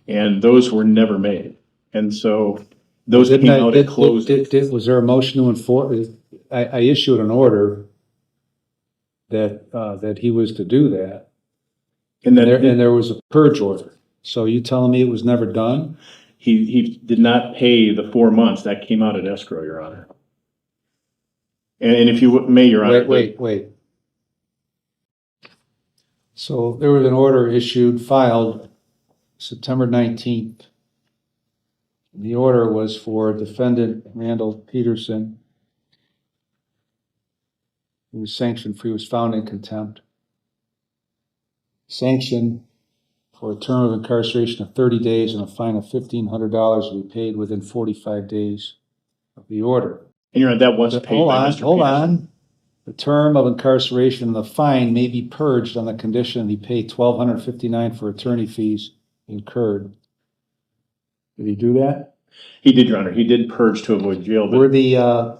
and those were never made. And so those came out at close. Was there a motion to enforce? I issued an order that he was to do that, And then and there was a purge order. So you telling me it was never done? he did not pay the 4 months. That came out at escrow, Your Honor. And if you may, Your Honor. Wait. So there was an order filed September 19th. The order was for defendant Randall Peterson. He was sanctioned for, he was found in contempt. Sanctioned for a term of incarceration of 30 days and a fine of $1,500 to be paid within 45 days of the order. And Your Honor, that was paid by Mr. Peterson. Hold on. The term of incarceration and the fine may be purged on the condition he pay $1,259 for attorney fees incurred. Did he do that? He did, Your Honor. He did purge to avoid jail. But Were the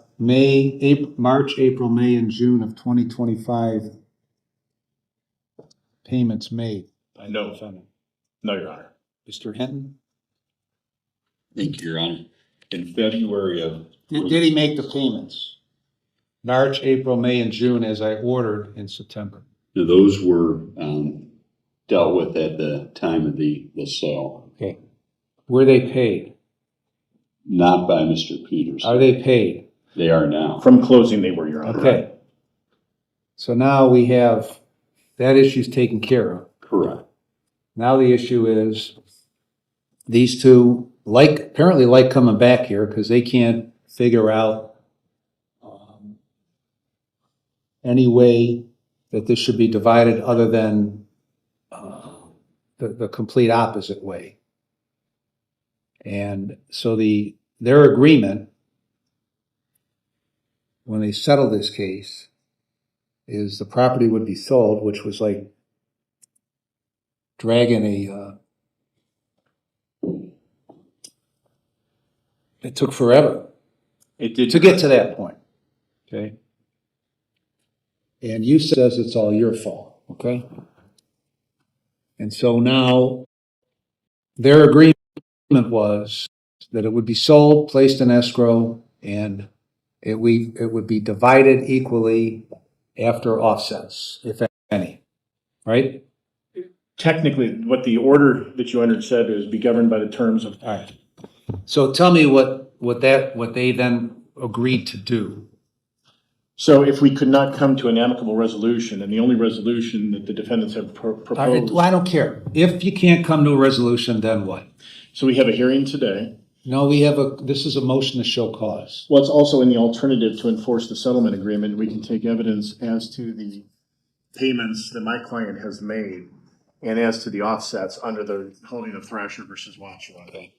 March, April, May, and June of 2025 payments made by the defendant? No, Your Honor. Mr. Hinton? Thank you, Your Honor. In February of... Did he make the payments? March, April, May, and June as I ordered in September. Those were dealt with at the time of the sale. Okay. Were they paid? Not by Mr. Peterson. Are they paid? They are now. From closing, they were, Your Honor. Okay. So now we have, that issue's taken care of. Correct. Now the issue is, these two apparently like coming back here because they can't figure out any way that this should be divided other than the complete opposite way. And so their agreement, when they settled this case, is the property would be sold, which was like dragging it took forever. It did to get to that point. Okay. And you says it's all your fault. Okay. And so now their agreement was that it would be sold, placed in escrow, and it would be divided equally after offsets, if any. Right? Technically, what the order that you entered said is be governed by the terms of. All right. So tell me what they then agreed to do. So if we could not come to an amicable resolution, and the only resolution that the defendants have proposed. Well, I don't care. If you can't come to a resolution, then what? So we have a hearing today. No, this is a motion to show cause. Well, it's also in the alternative to enforce the settlement agreement. We can take evidence as to the payments that my client has made and as to the offsets under the holding of Thrasher versus Watch. Okay.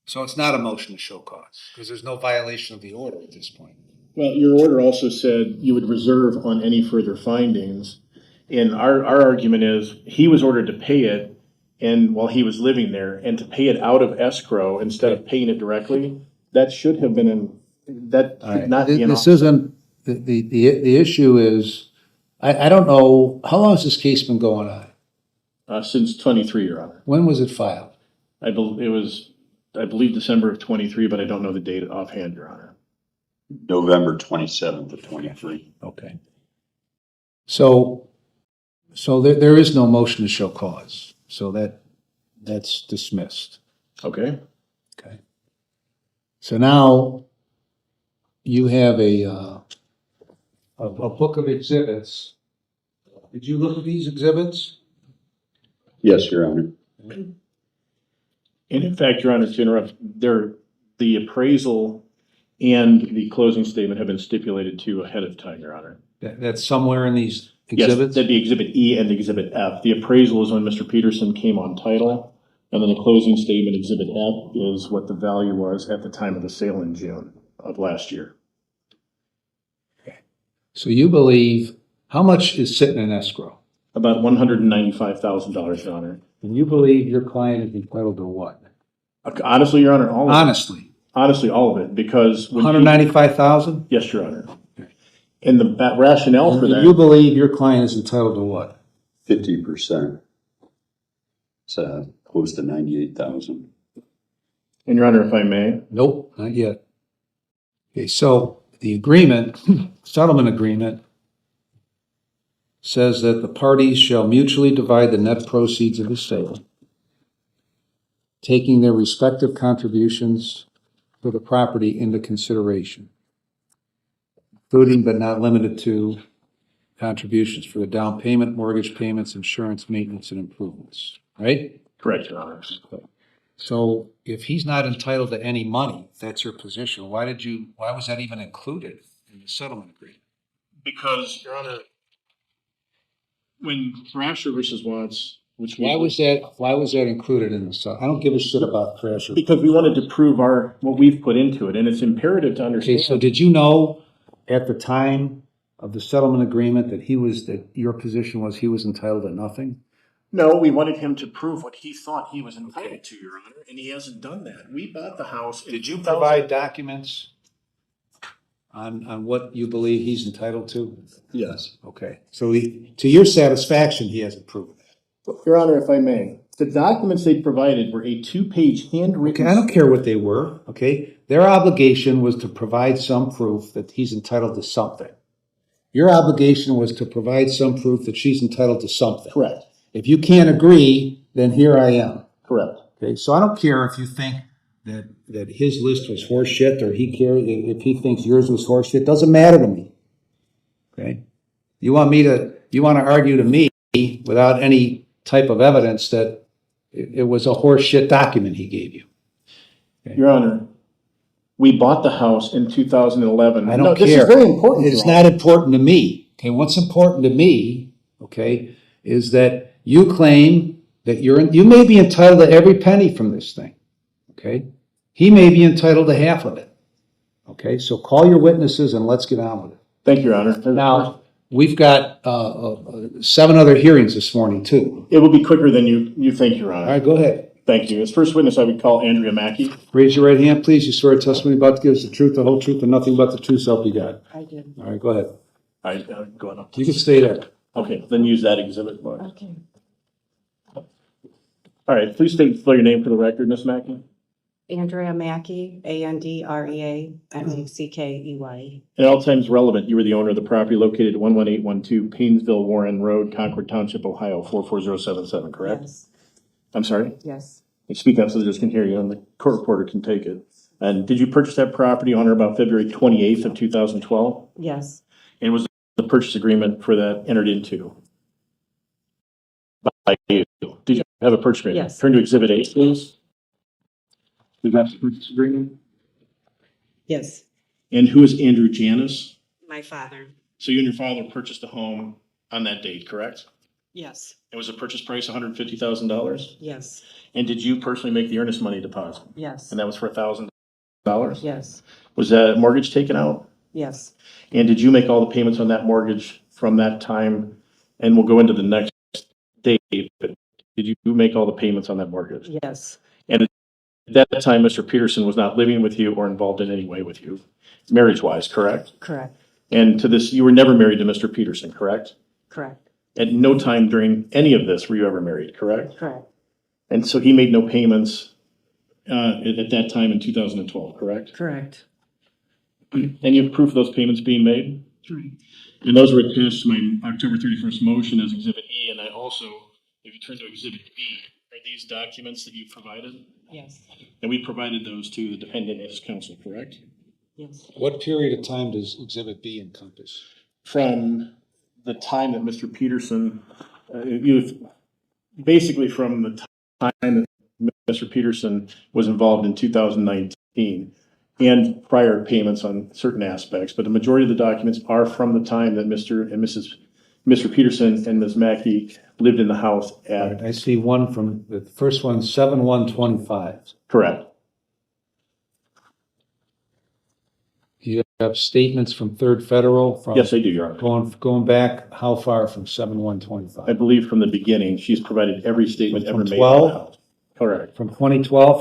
So it's not a motion to show cause because there's no violation of the order at this point. Well, your order also said you would reserve on any further findings. And our argument is he was ordered to pay it and while he was living there and to pay it out of escrow instead of paying it directly. That should have been that could not be an offset. Isn't the issue is I don't know how long has this case been going on? Since 23, Your Honor. When was it filed? I believe December of 23, but I don't know the date offhand, Your Honor. November 27th of 23. Okay. So there is no motion to show cause. So that's dismissed. Okay. Okay. So now you have a book of exhibits. Did you look at these exhibits? Yes, Your Honor. And in fact, Your Honor, to interrupt, the appraisal and the closing statement have been stipulated to ahead of time, Your Honor. That's somewhere in these Yes, exhibits? that'd be Exhibit E and Exhibit F. The appraisal is when Mr. Peterson came on title, and then the closing statement, Exhibit F, is what the value was at the time of the sale in June of last year. So you believe, how much is sitting in escrow? About $195,000, Your Honor. And you believe your client is entitled to what? Honestly, Your Honor, all of it. Honestly, All of it, because when $195,000? yes, Your Honor. And the rationale for that. You believe your client is entitled to what? 50%. So close to 98,000. And Your Honor, if I may, Nope, not yet. Okay, so the agreement, settlement agreement, says that the parties shall mutually divide the net proceeds of the sale, taking their respective contributions for the property into consideration, including but not limited to contributions for the down payment, mortgage payments, insurance, maintenance, and improvements, right? correct, Your Honor. So if he's not entitled to any money, if that's your position, why was that even included in the settlement agreement? Because, Your Honor, when Thrasher versus Watts, which Why was that included in the I don't give a shit about Thrasher. because we wanted to prove what we've put into it, and it's imperative to Okay, understand. so did you know at the time of the settlement agreement that your position was he was entitled to nothing? No, we wanted him to prove what he thought he was entitled to, Your Honor, and he hasn't done that. We bought the house. Did you provide documents on what you believe he's entitled to? Yes. Okay, so to your satisfaction, he hasn't proven it. Your Honor, if I may, the documents they provided were a 2-page handwritten. Okay, I don't care what they were, okay? Their obligation was to provide some proof that he's entitled to something. Your obligation was to provide some proof that she's entitled to something. Correct, If you can't agree, then here I am. correct. Okay, so I don't care if you think that his list was horse shit or if he thinks yours was horse shit, doesn't matter to me. Okay? You want to argue to me without any type of evidence that it was a horse shit document he gave you. Your Honor, we bought the house in 2011. I don't No, care. this is very important. It's Your Honor. not important to me. Okay, what's important to me, okay, is that you claim that you may be entitled to every penny from this thing. Okay? He may be entitled to half of it. Okay, so call your witnesses and let's get on with it. Thank you, Your Honor. Now, we've got 7 other hearings this morning too. It will be quicker than you think, Your Honor. All right, go ahead. Thank you. As first witness, I would call Andrea Mackey. Raise your right hand, please. You swear testimony about to give us the truth, the whole truth, and nothing but the truth, so help you God. I did. All right, go ahead. All right, go on up. You can stay there. Okay, then use that exhibit. All Okay. right, please spell your name for the record, Ms. Mackey. Andrea Mackey, Andrea Mackey. At all times relevant, you were the owner of the property located at 11812 Painesville Warren Road, Concord Township, Ohio, 44077, correct? Yes. I'm sorry? Yes. Speak up so the judge can hear you and the court reporter can take it. And did you purchase that property on or about February 28th of 2012? Yes. And was the purchase agreement for that entered into by you? Did you have a purchase agreement? Yes. Turn to Exhibit 8, please. Is that the purchase agreement? Yes. And who is Andrew Janis? My father. So you and your father purchased a home on that date, correct? Yes. It was a purchase price $150,000? Yes. And did you personally make the earnest money deposit? Yes. And that was for $1,000? Yes. Was that mortgage taken out? Yes. And did you make all the payments on that mortgage from that time? And we'll go into the next date, but did you make all the payments on that mortgage? Yes. And at that time, Mr. Peterson was not living with you or involved in any way with you, marriage-wise, correct? Correct. And to this, you were never married to Mr. Peterson, correct? Correct. At no time during any of this were you ever married, correct? Correct. And so he made no payments at that time in 2012, correct? Correct. And you have proof of those payments being made? Right. And those were attached to my October 31st motion as Exhibit E, and I also, if you turn to Exhibit B, are these documents that you provided? Yes. And we provided those to the defendant and his counsel, correct? Yes. What period of time does Exhibit B encompass? From the time that Mr. Peterson, basically from the time that Mr. Peterson was involved in 2019 and prior payments on certain aspects, but the majority of the documents are from the time that Mr. Peterson and Ms. Mackey lived in the house All right, at, I see one from, the first one, 7/1/25. correct. You have statements from Third Federal from? Yes, I do, Your Honor. Going back, how far from I 7/1/25? believe from the beginning, she's provided every statement ever From made on the 12? house. Correct, From 2012,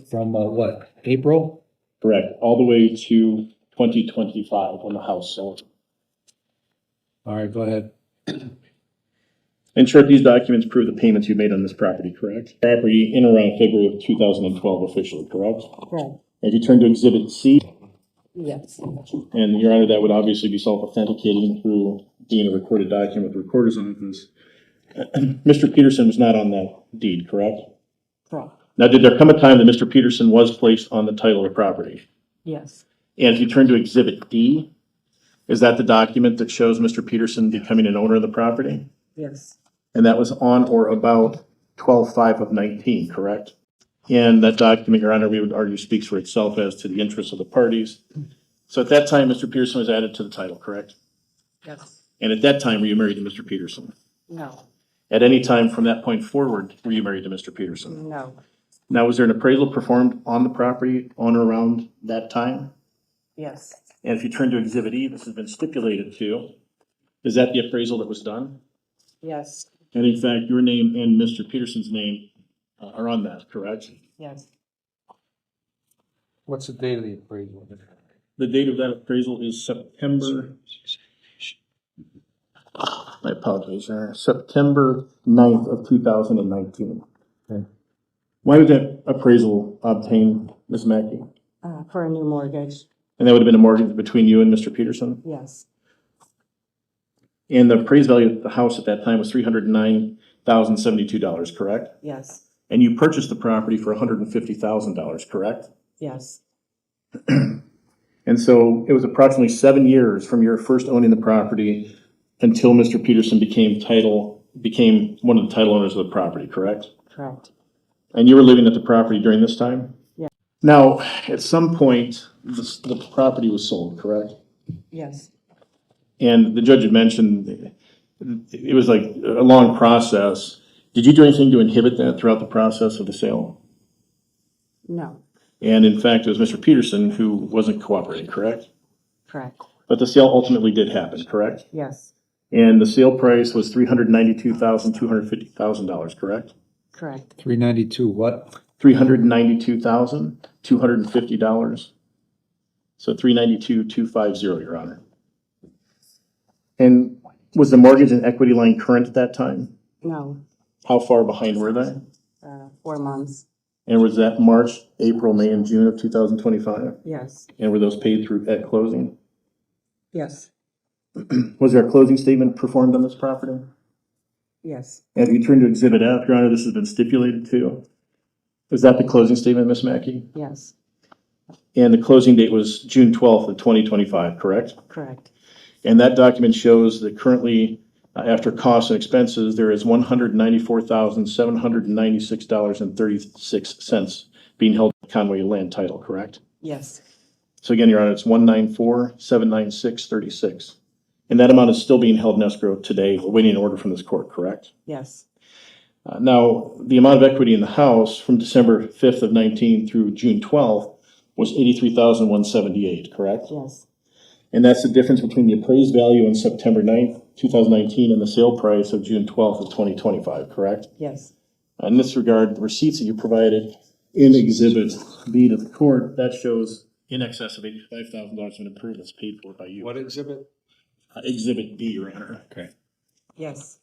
from what, April? correct, all the way to 2025 when the house sold. All right, go ahead. And In short, these documents prove the payments you made on this property, correct? Property in around February of 2012 officially, correct? Correct. If you turn to Exhibit C, Yes. and Your Honor, that would obviously be self-authenticating through being a recorded document with the recorder's office. Mr. Peterson was not on that deed, correct? Correct. Now, did there come a time that Mr. Peterson was placed on the title of the property? Yes. And if you turn to Exhibit D, is that the document that shows Mr. Peterson becoming an owner of the property? Yes. And that was on or about 12/5 of 19, correct? And that document, Your Honor, we would argue speaks for itself as to the interests of the parties. So at that time, Mr. Peterson was added to the title, correct? Yes. And at that time, were you married to Mr. Peterson? No. At any time from that point forward, were you married to Mr. Peterson? No. Now, was there an appraisal performed on the property on or around that time? Yes. And if you turn to Exhibit E, this has been stipulated to, is that the appraisal that was done? Yes. And in fact, your name and Mr. Peterson's name are on that, correct? Yes. What's the date of the appraisal? The date of that appraisal is September, I apologize, September 9th of 2019. Okay. Why was that appraisal obtained, Ms. Mackey? For a new mortgage. And that would have been a mortgage between you and Mr. Peterson? Yes. And the appraised value of the house at that time was $309,072, correct? Yes. And you purchased the property for $150,000, correct? Yes. And so it was approximately 7 years from your first owning the property until Mr. Peterson became one of the title owners of the property, correct? Correct. And you were living at the property during this time? Yeah. Now, at some point, the property was sold, correct? Yes. And the judge had mentioned it was like a long process. Did you do anything to inhibit that throughout the process of the sale? No. And in fact, it was Mr. Peterson who wasn't cooperating, correct? Correct. But the sale ultimately did happen, correct? Yes. And the sale price was $392,250,000, correct? Correct. 392 what? $392,250. So 392,250, Your Honor. And was the mortgage and equity line current at that time? No. How far behind were they? 4 months. And was that March, April, May, and June of 2025? Yes. And were those paid through at closing? Yes. Was there a closing statement performed on this property? Yes. And if you turn to Exhibit F, Your Honor, this has been stipulated too. Was that the closing statement, Ms. Mackey? Yes. And the closing date was June 12th of 2025, correct? Correct. And that document shows that currently, after costs and expenses, there is $194,796.36 being held in Conway land title, correct? Yes. So again, Your Honor, it's $194,796.36. And that amount is still being held in escrow today, awaiting an order from this court, correct? Yes. Now, the amount of equity in the house from December 5th of 19 through June 12th was $83,178, correct? Yes. And that's the difference between the appraised value on September 9th, 2019 and the sale price of June 12th of 2025, correct? Yes. In this regard, the receipts that you provided in Exhibit B to the court, that shows in excess of $85,000 of improvements paid for by you. What exhibit? Exhibit B, Your Honor. Okay. Yes.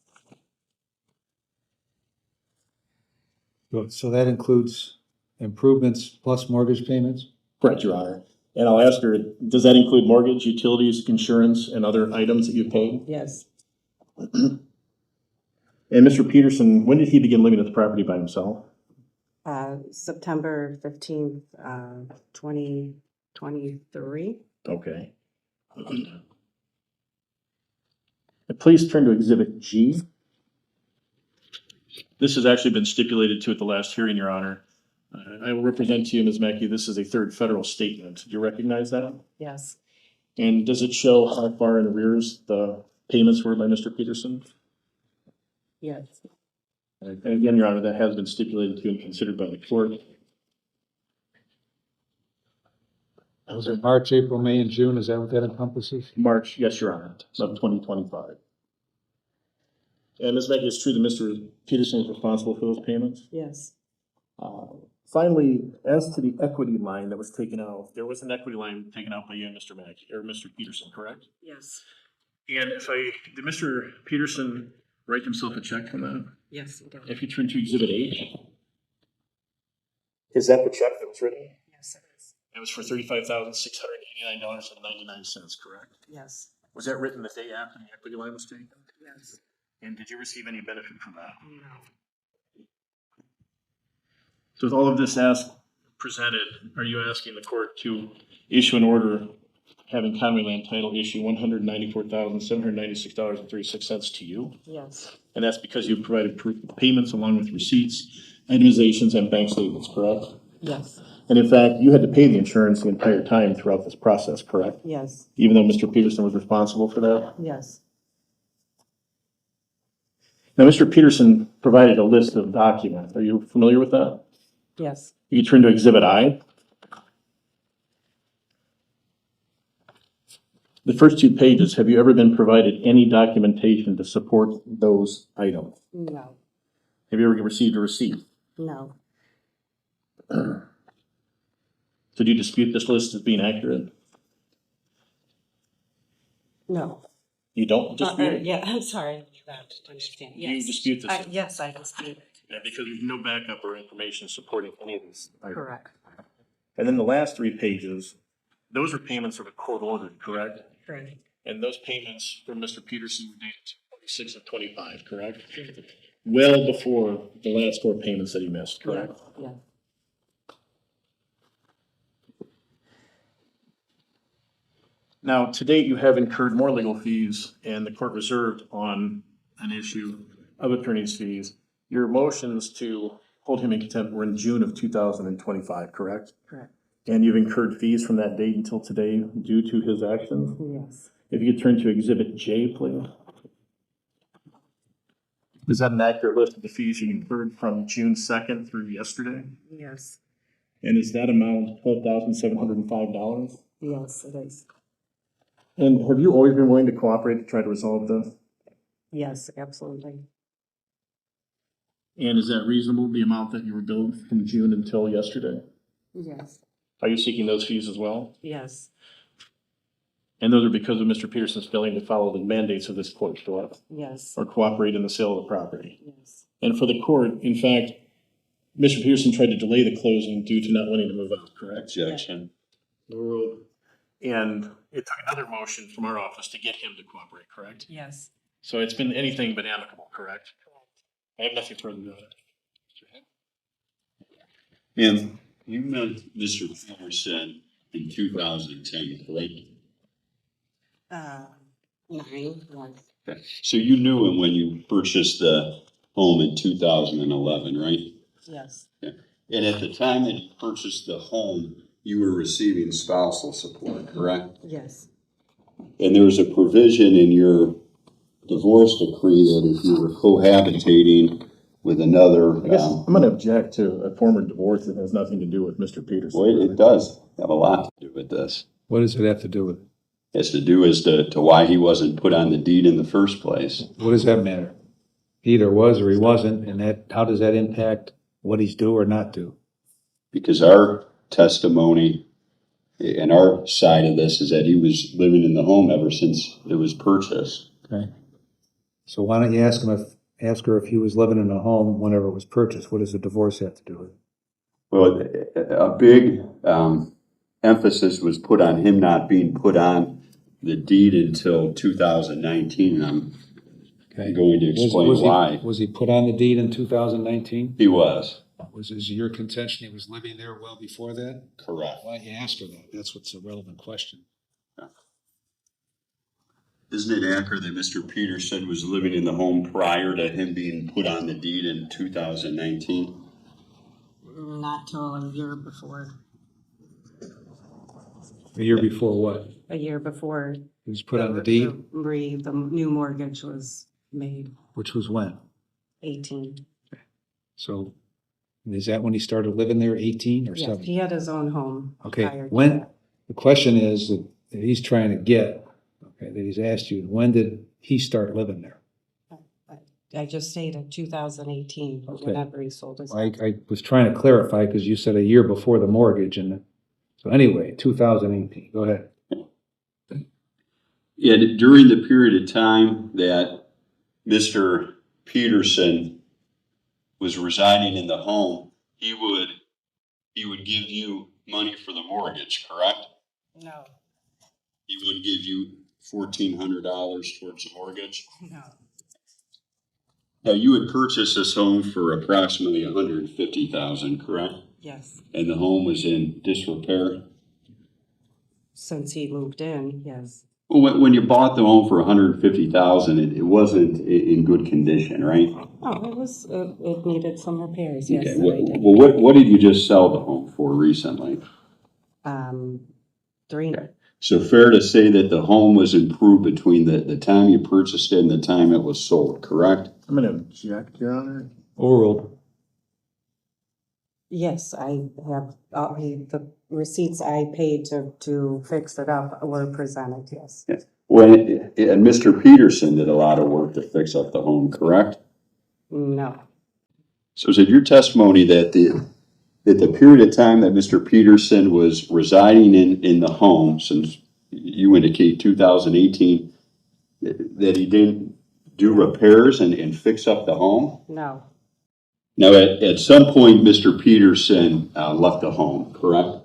Good. So that includes improvements plus mortgage payments? Correct, Your Honor. And I'll ask her, does that include mortgage, utilities, insurance, and other items that you paid? Yes. And Mr. Peterson, when did he begin living at the property by himself? September 15th, 2023. Okay. Please turn to Exhibit G. This has actually been stipulated to at the last hearing, Your Honor. I will represent to you, Ms. Mackey, this is a third federal statement. Do you recognize that? Yes. And does it show how far in arrears the payments were by Mr. Peterson? Yes. And again, Your Honor, that has been stipulated to and considered by the court. Was it March, April, May, and June? Is that what that encompasses? March, yes, Your Honor, of 2025. And Ms. Mackey, it's true that Mr. Peterson is responsible for those payments? Yes. Finally, as to the equity line that was taken out, there was an equity line taken out by you and Mr. Mackey, or Mr. Peterson, correct? Yes. And did Mr. Peterson write himself a check from that? Yes, he did. If you turn to Exhibit H. Is that the check that was written? Yes, it is. It was for $35,689.99, correct? Yes, Was that written the day after the equity line was taken? yes. And did you receive any benefit from that? No. So with all of this presented, are you asking the court to issue an order having Conway Land Title issue $194,796.36 to you? Yes, And that's because you provided proof of payments along with receipts, itemizations, and bank statements, correct? yes, And in fact, you had to pay the insurance the entire time throughout this process, correct? yes, Even though Mr. Peterson was responsible for that? yes, Now, Mr. Peterson provided a list of documents. Are you familiar with that? yes, You turn to Exhibit I. The first 2 pages, have you ever been provided any documentation to support those items? no, Have you ever received a receipt? no, So do you dispute this list as being accurate? no. You don't dispute it? Yeah, I'm sorry, I don't understand. You Yes. dispute this? Yes, I dispute it. Yeah, because there's no backup or information supporting any of these items. Correct, And then the last 3 pages, those are payments that were court ordered, correct? correct. And those payments from Mr. Peterson were dated 26 of 25, correct? Well before the last 4 payments that he missed, correct? Yeah, Now, to date, you have incurred more legal fees, and the court reserved on an issue of attorney's fees. Your motions to hold him in contempt were in June of 2025, correct? correct. And you've incurred fees from that date until today due to his actions? Yes, If you could turn to Exhibit J, please. Is that an accurate list of the fees you incurred from June 2nd through yesterday? yes, And is that amount $12,705? yes, it is. And have you always been willing to cooperate to try to resolve this? Yes, absolutely. And is that reasonable, the amount that you were billed from June until yesterday? Yes, Are you seeking those fees as well? yes, And those are because of Mr. Peterson's failing to follow the mandates of this court, correct? yes, Or cooperate in the sale of the property? yes, And for the court, in fact, Mr. Peterson tried to delay the closing due to not wanting to move out, correct? Objection. And it took another motion from our office to get him to cooperate, correct? yes. So it's been anything but amicable, correct? I have nothing further to add. Ma'am, you met Mr. Peterson in 2010, correct? 9, 1. Okay. So you knew him when you purchased the home in 2011, right? Yes, And at the time that you purchased the home, you were receiving spousal support, correct? yes, And there was a provision in your divorce decree that if you were cohabitating with another, I guess I'm going to object to a former divorce that has nothing to do with Mr. Peterson. well, it does have a lot to do with this. What does it have to do with it? It has to do as to why he wasn't put on the deed in the first place. What does that matter? He either was or he wasn't, and how does that impact what he's due or not due? Because our testimony and our side of this is that he was living in the home ever since it was purchased. Okay. So why don't you ask her if he was living in a home whenever it was purchased? What does the divorce have to do with it? Well, a big emphasis was put on him not being put on the deed until 2019, and I'm Okay. going to explain why. Was he put on the deed in 2019? He was. Was it your contention he was living there well before that? Correct. Why don't you ask her that? That's what's a relevant question. Isn't it accurate that Mr. Peterson was living in the home prior to him being put on the deed in 2019? not till a year before. A year before what? A year before. He was put on the deed, The new mortgage was made, which was when? 18. So is that when he started living there, 18 or Yes, 17? he had his own home. Okay, prior to when, that. the question is that he's trying to get, okay, that he's asked you, when did he start living there? I just stated 2018, Okay. whenever he sold his. I was trying to clarify because you said a year before the mortgage, and so anyway, 2018, go ahead. Yeah, during the period of time that Mr. Peterson was residing in the home, he would give you money for the mortgage, correct? No, He would give you $1,400 towards the mortgage. no. Now, you had purchased this home for approximately $150,000, correct? Yes, And the home was in disrepair. since he moved in, yes. Well, when you bought the home for $150,000, it wasn't in good condition, right? Oh, it needed some repairs, yes. Okay. that I did. Well, what did you just sell the home for recently? 3, So fair to say that the home was improved between the time you purchased it and the time it was sold, correct? I'm gonna object, Your Honor. Overruled. yes, I have, the receipts I paid to fix it up were presented, yes. And Mr. Peterson did a lot of work to fix up the home, correct? No, So is it your testimony that the period of time that Mr. Peterson was residing in the home, since you indicate 2018, that he didn't do repairs and fix up the home? no, Now, at some point, Mr. Peterson left the home, correct?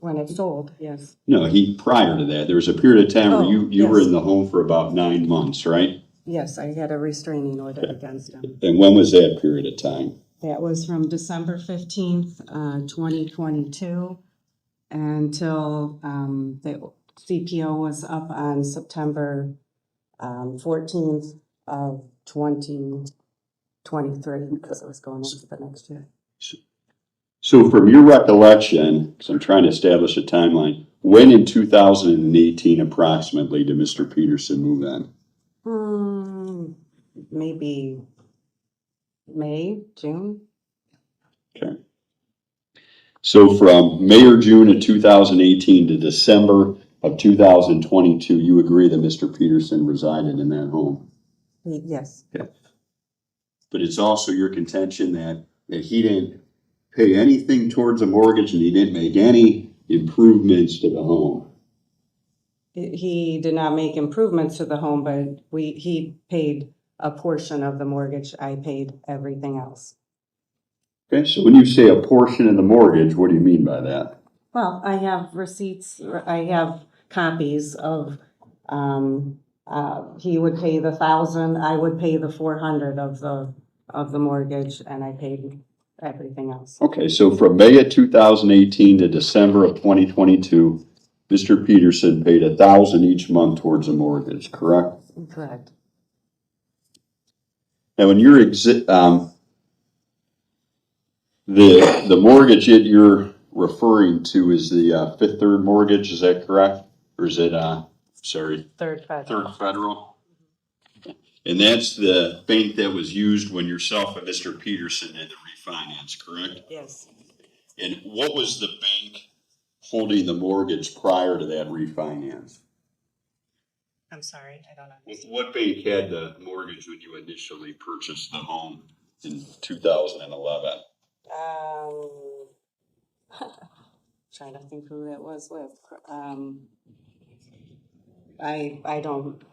when it sold, yes. No, prior to that, there was a period of time where Oh, you were yes. in the home for about 9 months, right? Yes, I had a restraining order against him. And when was that period of time? That was from December 15th, 2022 until the CPO was up on September 14th of 2023, because it was going into the next year. So from your recollection, because I'm trying to establish a timeline, when in 2018 approximately did Mr. Peterson move in? Maybe May, June? Okay. So from May or June of 2018 to December of 2022, you agree that Mr. Peterson resided in that home? Yes, But it's also your contention that he didn't pay anything towards a mortgage and he didn't make any improvements to the home. he did not make improvements to the home, but he paid a portion of the mortgage. I paid everything else. Okay, so when you say a portion of the mortgage, what do you mean by that? Well, I have receipts, I have copies of, he would pay the 1,000, I would pay the 400 of the mortgage, and I paid everything else. Okay, so from May of 2018 to December of 2022, Mr. Peterson paid $1,000 each month towards a mortgage, correct? Correct. Now, when you're the mortgage that you're referring to is the Fifth Third mortgage, is that correct? Or is it, Third Federal. Third Federal? And that's the bank that was used when yourself and Mr. Peterson did the refinance, correct? Yes. And what was the bank holding the mortgage prior to that refinance? I'm sorry, I don't understand. What bank had the mortgage when you initially purchased the home in 2011? Trying to think who that was with. I don't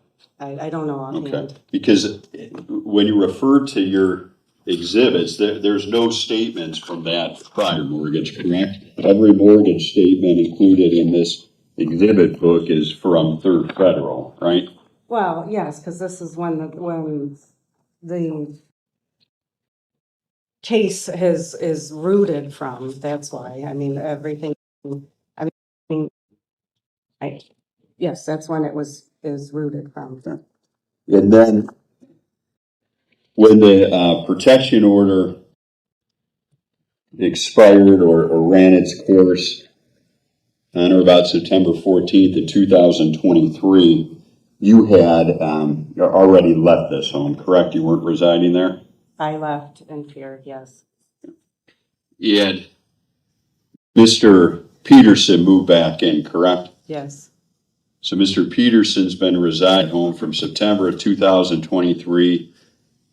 know offhand. Okay, because when you refer to your exhibits, there's no statements from that prior mortgage, correct? Every mortgage statement included in this exhibit book is from Third Federal, right? Well, yes, because this is when the case is rooted from, that's why. I mean, everything, yes, that's when is rooted from. And then when the protection order expired or ran its course on or about September 14th of 2023, you had already left this home, correct? You weren't residing there? I left in fear, yes. And Mr. Peterson moved back in, correct? Yes, So Mr. Peterson's been residing home from September of 2023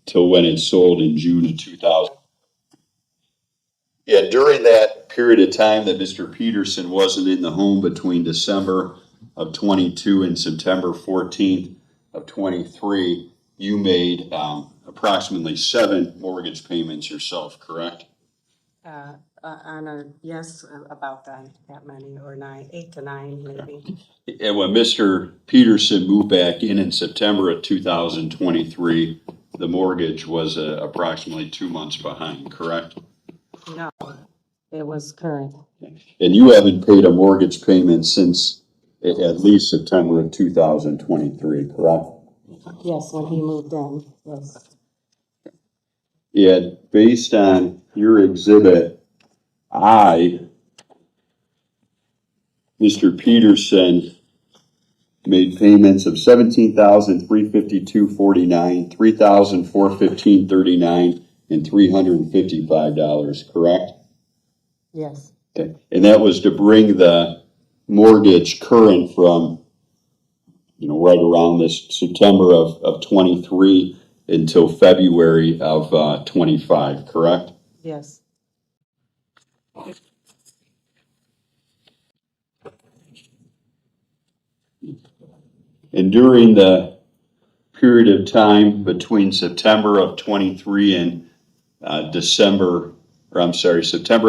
till when it sold in June of 2000. Yeah, during that period of time that Mr. Peterson wasn't in the home between December of 22 and September 14th of 23, you made approximately 7 mortgage payments yourself, correct? Yes, about that many, or 8 to 9 maybe. And when Mr. Peterson moved back in September of 2023, the mortgage was approximately 2 months behind, correct? No, it was current. And you haven't paid a mortgage payment since at least September of 2023, correct? Yes, when he moved in, yes. And based on your exhibit I, Mr. Peterson made payments of $17,352.49, $3,415.39, and $355, correct? Yes, Okay. And that was to bring the mortgage current from, right around this September of 23 until February of 25, correct? yes. And during the period of time between September of 23 and September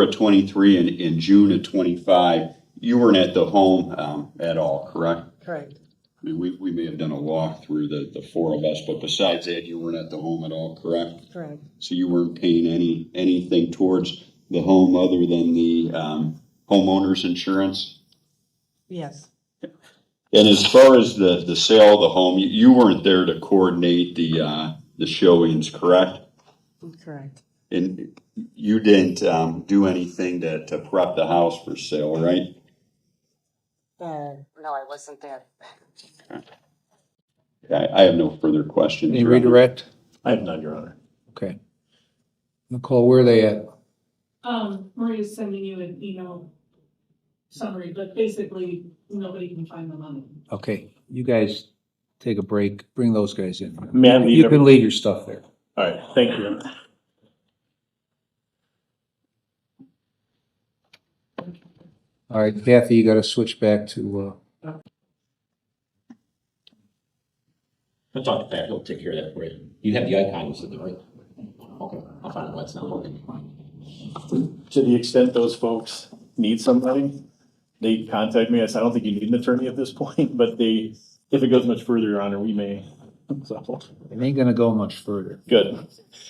of 23 and June of 25, you weren't at the home at all, correct? Correct. I mean, we may have done a walk through the four of us, but besides that, you weren't at the home at all, correct? Correct. So you weren't paying anything towards the home other than the homeowner's insurance? Yes, And as far as the sale of the home, you weren't there to coordinate the showings, correct? correct. And you didn't do anything to prep the house for sale, right? No, I wasn't there. I have no further questions. Any Your Honor. redirect? I have none, Your Honor. Okay. Nicole, where are they at? Maria's sending you an email summary, but basically nobody can find the money. Okay, you guys take a break, bring those guys in. May I leave You can every- leave your stuff there. All right, thank you. All right, Kathy, you gotta switch back to, I'll talk to Pat, he'll take care of that for you. You have the icon, you said, right? Okay, I'll find out what's not working. To the extent those folks need somebody, they contact me. I said, I don't think you need an attorney at this point, but if it goes much further, Your Honor, we may. So, it ain't gonna go much further. good.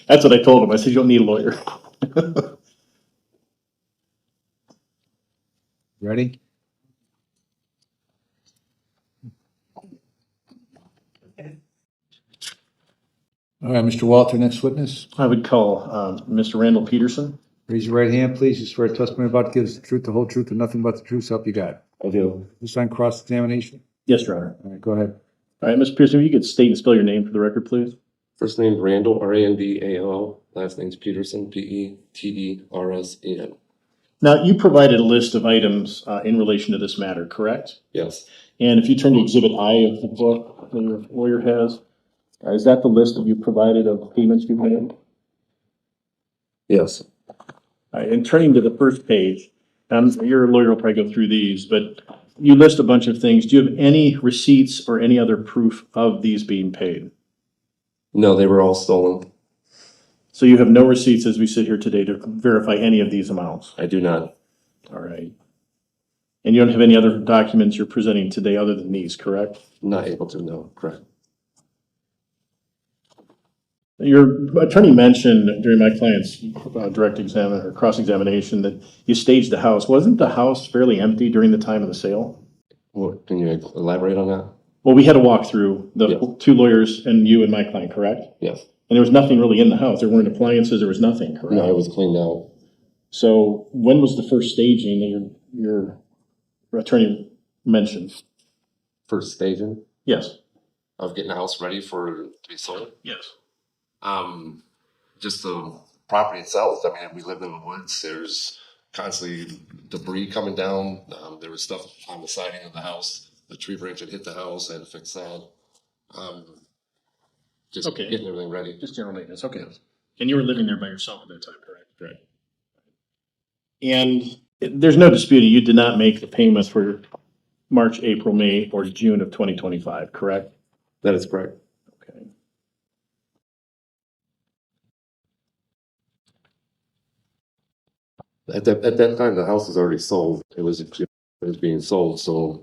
That's what I told him. I said, you don't need a lawyer. Ready? All right, Mr. Walter, next witness. I would call Mr. Randall Peterson. Raise your right hand, please. You swear testimony about to give us the truth, the whole truth, and nothing but the truth, so help you God. I do. This on cross-examination? Yes, Your Honor. All right, go ahead. All right, Mr. Peterson, if you could state and spell your name for the record, please. First name Randall, Randall. Last name's Peterson, Petersan. Now, you provided a list of items in relation to this matter, correct? Yes, And if you turn to Exhibit I of the book that your lawyer has, is that the list that you provided of payments you've made? yes, All right, and turning to the first page, your lawyer will probably go through these, but you list a bunch of things. Do you have any receipts or any other proof of these being paid? no, they were all stolen. So you have no receipts as we sit here today to verify any of these amounts? I do not. All right. And you don't have any other documents you're presenting today other than these, correct? Not able to, no, correct. Your attorney mentioned during my client's cross-examination that you staged the house. Wasn't the house fairly empty during the time of the sale? What, can you elaborate on that? Well, we had a walkthrough, the Yes. two lawyers and you and my client, correct? Yes. And there was nothing really in the house. There weren't appliances, there was nothing, correct? No, it was cleaned out. So when was the first staging that your attorney mentioned? First staging Yes. of getting the house ready to be sold. Yes. Just the property itself. I mean, we live in the woods. There's constantly debris coming down. There was stuff on the siding of the house. The tree branch had hit the house. I had to fix that. Just Okay. getting everything ready. Just general maintenance, okay. And you were living there by yourself at that time, correct? Correct. And there's no disputing, you did not make the payments for March, April, May, or June of 2025, correct? That is correct. Okay. At that time, the house was already sold. It was being sold, so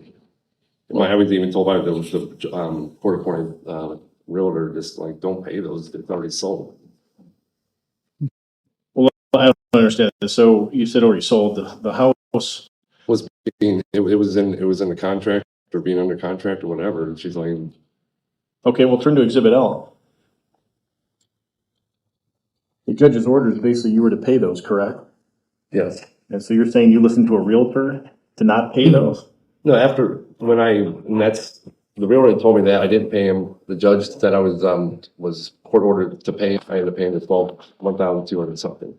I was even told by the court appointed realtor, just like, don't pay those, it's already sold. Well, I don't understand this. So you said already sold the house. Was it was in the contract or being under contract or whatever, and she's like, Okay, we'll turn to Exhibit L. The judge's order is basically you were to pay those, correct? yes. And so you're saying you listened to a realtor to not pay those? No, and that's, the realtor told me that I didn't pay him. The judge said I was court ordered to pay. I ended up paying the $1,200 something.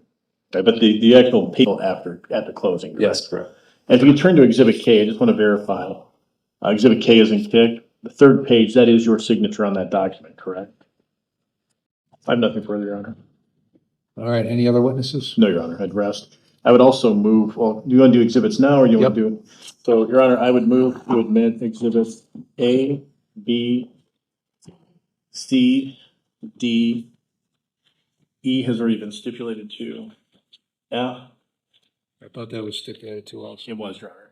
Okay, but the actual payment at the closing, correct? Yes, correct. And if you turn to Exhibit K, I just want to verify. Exhibit K is in kick. The third page, that is your signature on that document, correct? I have nothing further, Your Honor. All right, any other witnesses? No, Your Honor, I'd rest. I would also move, well, do you want to do exhibits now or do you want to do it? So, Your Honor, I would move to admit exhibits A, B, C, D, E has already been stipulated to. F, I thought that was stipulated to also. it was, Your Honor.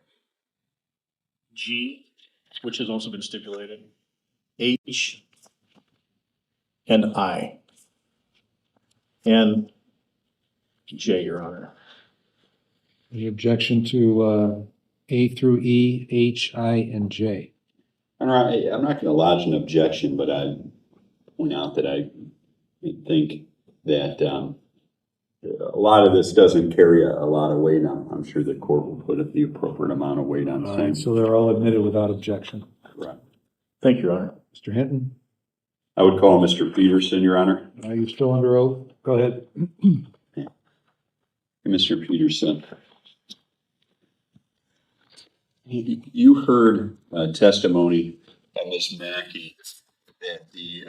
G, which has also been stipulated. H, and I. And J, Your Honor. Any objection to A through E, H, I, and J? I'm not going to lodge an objection, but I point out that I think that a lot of this doesn't carry a lot of weight. I'm sure the court will put the appropriate amount of weight on All right, things. so they're all admitted without objection. Correct. Thank you, Your Honor. Mr. Hinton, I would call Mr. Peterson, Your Honor. are you still under oath? Go ahead. Mr. Peterson, you heard testimony by Ms. Mackey that the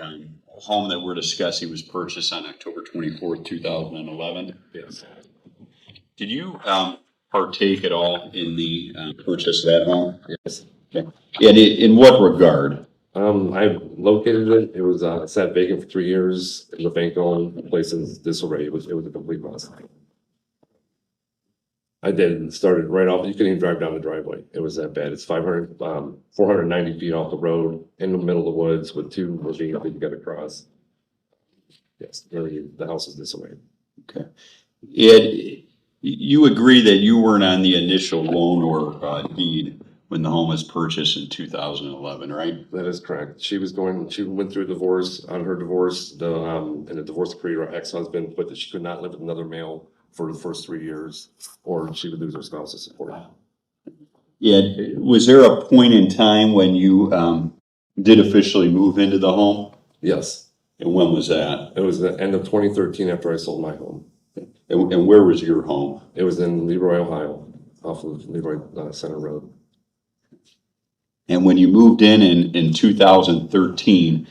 home that we're discussing was purchased on October 24th, 2011. Yes. Did you partake at all in the purchase of that home? Yes. Okay. And in what regard? I located it. It was sat vacant for 3 years. It was a bank owned. The place in disarray. It was a complete mess. I did. Started right off. You couldn't even drive down the driveway. It was that bad. It's 490 feet off the road in the middle of the woods with two ravines that you got to cross. Yes, really, the house is disarray. Okay. Ed, you agree that you weren't on the initial loan or deed when the home was purchased in 2011, right? That is correct. She went through a divorce. On her divorce, and the divorce decree, her ex-husband put that she could not live with another male for the first 3 years, or she would lose her spouse's support. Ed, was there a point in time when you did officially move into the home? Yes. And when was that? It was the end of 2013 after I sold my home. And where was your home? It was in Leroy, Ohio, off of Leroy Center Road. And when you moved in 2013,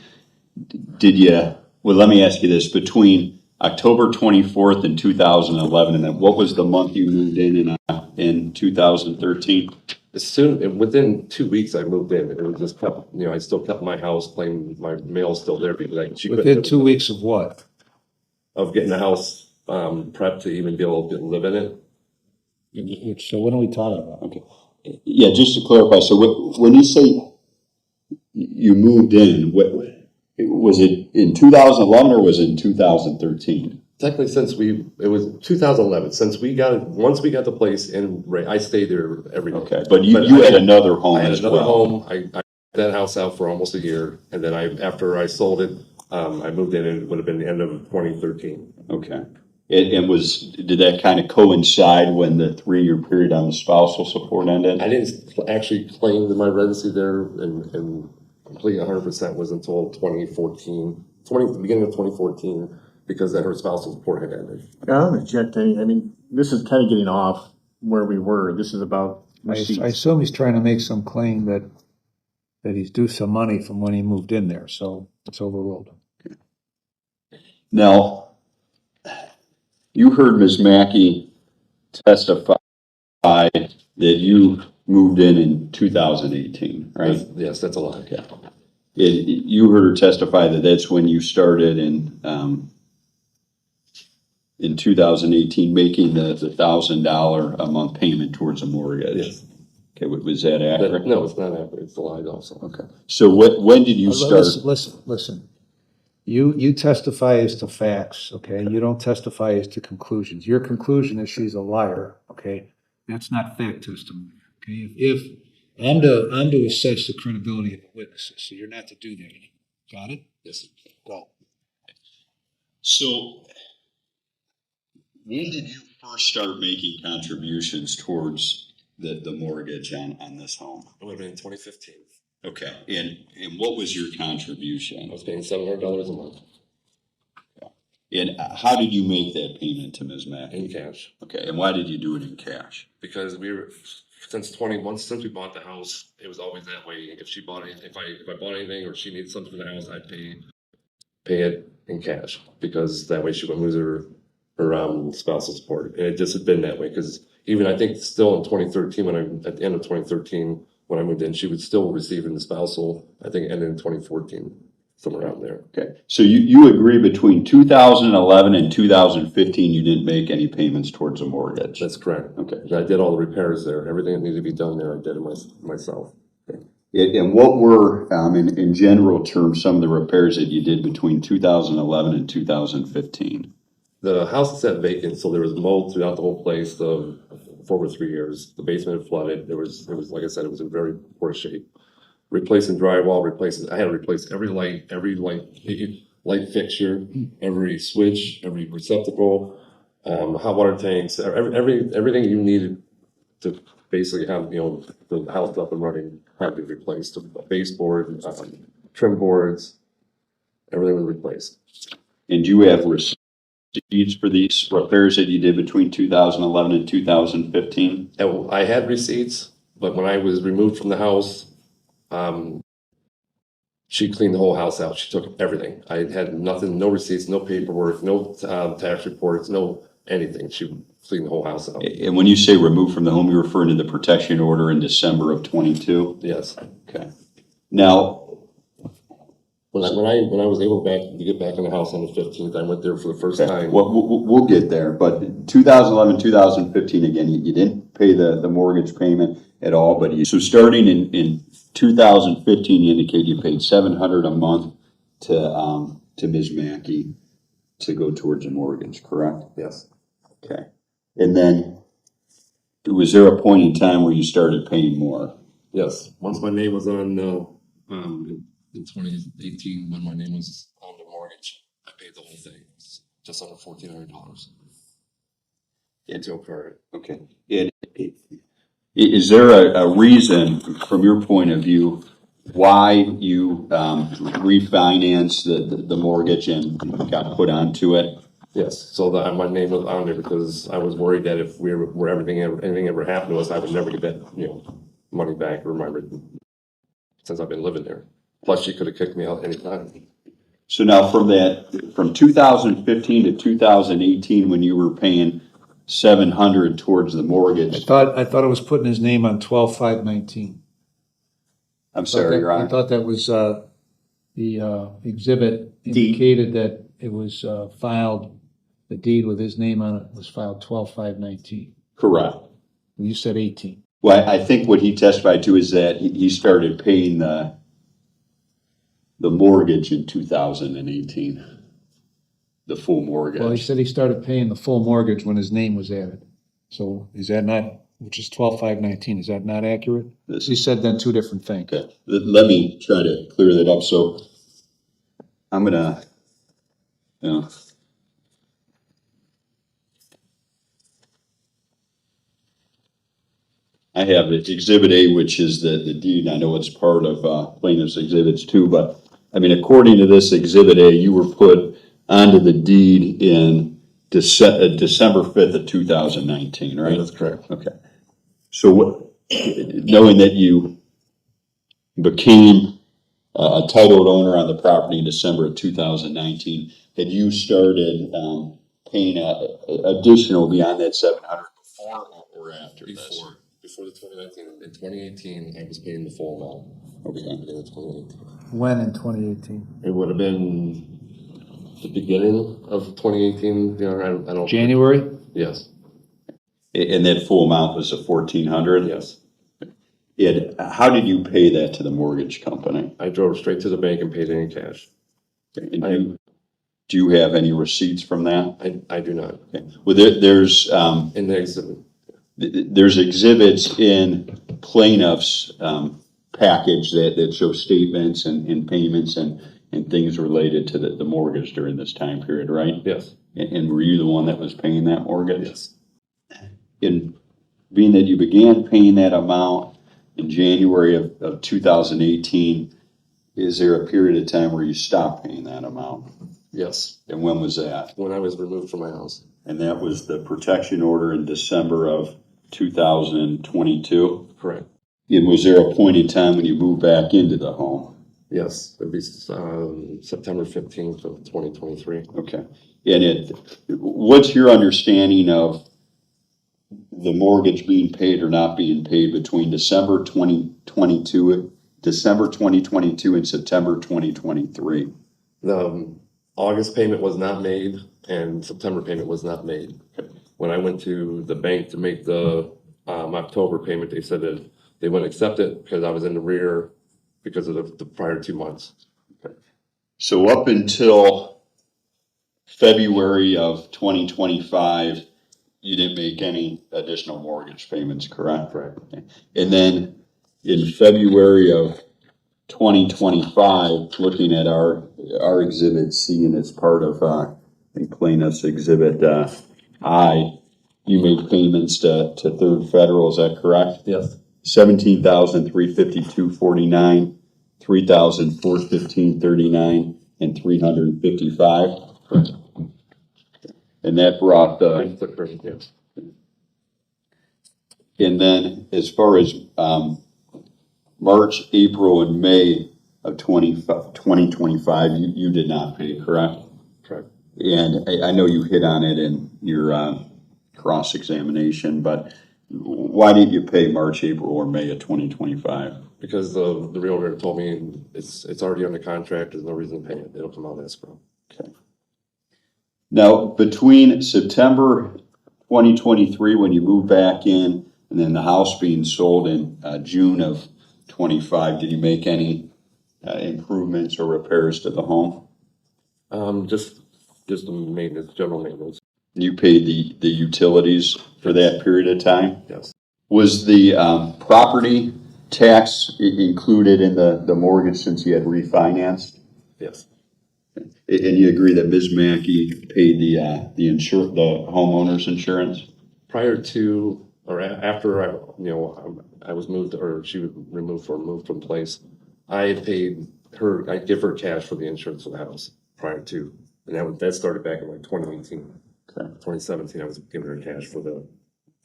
did you, well, let me ask you this, between October 24th and 2011, and then what was the month you moved in 2013? Within 2 weeks, I moved in. It was just kept, I still kept my house, claimed my mail's still there because she couldn't Within live 2 weeks of what? of getting the house prepped to even be able to live in it. So what are we talking about? Okay. Yeah, just to clarify, so when you say you moved in, was it in 2011 or was it in 2013? Technically, it was 2011. Once we got the place in, I stayed there every day. Okay, but you had another home I had as another well. home. I had that house out for almost a year, and then after I sold it, I moved in, and it would have been the end of 2013. Okay. And did that kind of coincide when the 3-year period on the spousal support ended? I didn't actually claim that my residency there and complete 100% was until 2014, the beginning of 2014, because then her spousal support had ended. I don't object to any, I mean, this is kind of getting off where we were. This is about I receipts. assume he's trying to make some claim that he's due some money from when he moved in there, so it's overruled. Now, you heard Ms. Mackey testify that you moved in 2018, right? Yes, that's a lie. Okay. You heard her testify that that's when you started in in 2018, making the $1,000 a month payment towards a mortgage. Yes. Okay, was that accurate? No, it's not accurate. It's a lie also. Okay. So when did you start? Listen. You testify as to facts, okay? You don't testify as to conclusions. Your conclusion is she's a liar, okay? That's not fact testimony, okay? If I'm to assess the credibility of the witnesses, so you're not to do that. Got it? Yes. Go. So when did you first start making contributions towards the mortgage on this home? It would have been in 2015. Okay, and what was your contribution? I was paying $700 a month And how did you make that payment to Ms. Mack? in cash. Okay, and why did you do it in cash? Because since we bought the house, it was always that way. If she bought anything, if I bought anything or she needed something for the house, I'd pay it in cash, because that way she wouldn't lose her spousal support. And it just had been that way, because even I think still in 2013, at the end of 2013, when I moved in, she was still receiving the spousal. I think it ended in 2014, somewhere around there. Okay, so you agree between 2011 and 2015, you didn't make any payments towards a mortgage? That's correct. Okay. And I did all the repairs there. Everything that needed to be done there, I did it myself. And what were, in general terms, some of the repairs that you did between 2011 and 2015? The house sat vacant, so there was mold throughout the whole place for over 3 years. The basement had flooded. It was like I said, it was in very poor shape. Replacing drywall, I had to replace every light fixture, every switch, every receptacle, hot water tanks, everything you needed to basically have, the house up and running had to be replaced. The baseboard, trim boards, everything was replaced. And do you have receipts for these repairs that you did between 2011 and 2015? And I had receipts, but when I was removed from the house, she cleaned the whole house out. She took everything. I had nothing, no receipts, no paperwork, no tax reports, no anything. She cleaned the whole house out. And when you say removed from the home, you're referring to the protection order in December of 22? Yes. Okay. Now, When I was able to get back in the house on the 15th, I went there for the first time. well, we'll get there, but 2011, 2015, again, you didn't pay the mortgage payment at all, but so starting in 2015, you indicate you paid $700 a month to Ms. Mackey to go towards a mortgage, correct? Yes. Okay. And then, was there a point in time where you started paying more? Yes. Once my name was on, in 2018, when my name was on the mortgage, I paid the whole thing. It's just under $1,400. Until current. Okay. Is there a reason, from your point of view, why you refinanced the mortgage and got put onto it? Yes, so that my name was on there because I was worried that if anything ever happened to us, I would never get that, money back or since I've been living there. Plus, she could have kicked me out anytime. So now from 2015 to 2018, when you were paying $700 towards the mortgage. I thought it was putting his name on 12/5/19. I'm sorry, Your Honor. I thought that was, the exhibit indicated that it was filed, the deed with his name on it was filed 12/5/19. Correct. You said 18. Well, I think what he testified to is that he started paying the mortgage in 2018, the full mortgage. Well, he said he started paying the full mortgage when his name was added. So is that not, which is 12/5/19, is that not accurate? He said then two different things. Okay, let me try to clear that up. So I'm gonna, I have Exhibit A, which is the deed. I know it's part of plaintiff's exhibits too, but according to this Exhibit A, you were put onto the deed in December 5th of 2019, right? That's correct. Okay. So knowing that you became a titled owner on the property in December of 2019, had you started paying additional beyond that $700 before or after this? Before the 2019. In 2018, I was paying the full amount. Okay. In 2018. When in 2018? It would have been the beginning of 2018, you know, I don't. January? Yes, And that full amount was the 1,400? yes. And how did you pay that to the mortgage company? I drove straight to the bank and paid it in cash. And do you have any receipts from that? I do not. Okay. Well, there's, In the exhibit, there's exhibits in plaintiff's, package that show statements and payments and things related to the mortgage during this time period, right? yes, And were you the one that was paying that mortgage? yes. In being that you began paying that amount in January of 2018, is there a period of time where you stopped paying that amount? Yes, And when was that? when I was removed from my house. And that was the protection order in December of 2022? Correct. And was there a point in time when you moved back into the home? Yes, it'd be September 15th of 2023. Okay. And what's your understanding of the mortgage being paid or not being paid between December 2022 and September 2023? The August payment was not made and September payment was not made. When I went to the bank to make the October payment, they said that they wouldn't accept it because I was in the rear because of the prior 2 months. So up until February of 2025, you didn't make any additional mortgage payments, correct? Correct. And then in February of 2025, looking at our exhibit C, and it's part of, I think plaintiff's exhibit I, you made payments to Third Federal, is that correct? Yes. $17,352.49, $3,415.39, and $355. Correct. And that brought the, Yes. and then as far as March, April, and May of 2025, you did not pay, correct? Correct. And I know you hit on it in your cross-examination, but why didn't you pay March, April, or May of 2025? Because the realtor told me it's already under contract. There's no reason to pay it. It'll come out of escrow. Okay. Now, between September 2023, when you moved back in, and then the house being sold in June of 25, did you make any improvements or repairs to the home? Just the maintenance, general maintenance. You paid the utilities for that period of time? Yes. Was the property tax included in the mortgage since you had refinanced? Yes. And you agree that Ms. Mackey paid the homeowner's insurance? Prior to or after I was moved, or she was moved from place, I paid her. I give her cash for the insurance of the house prior to, and that started back in like 2018. Okay. 2017, I was giving her cash for the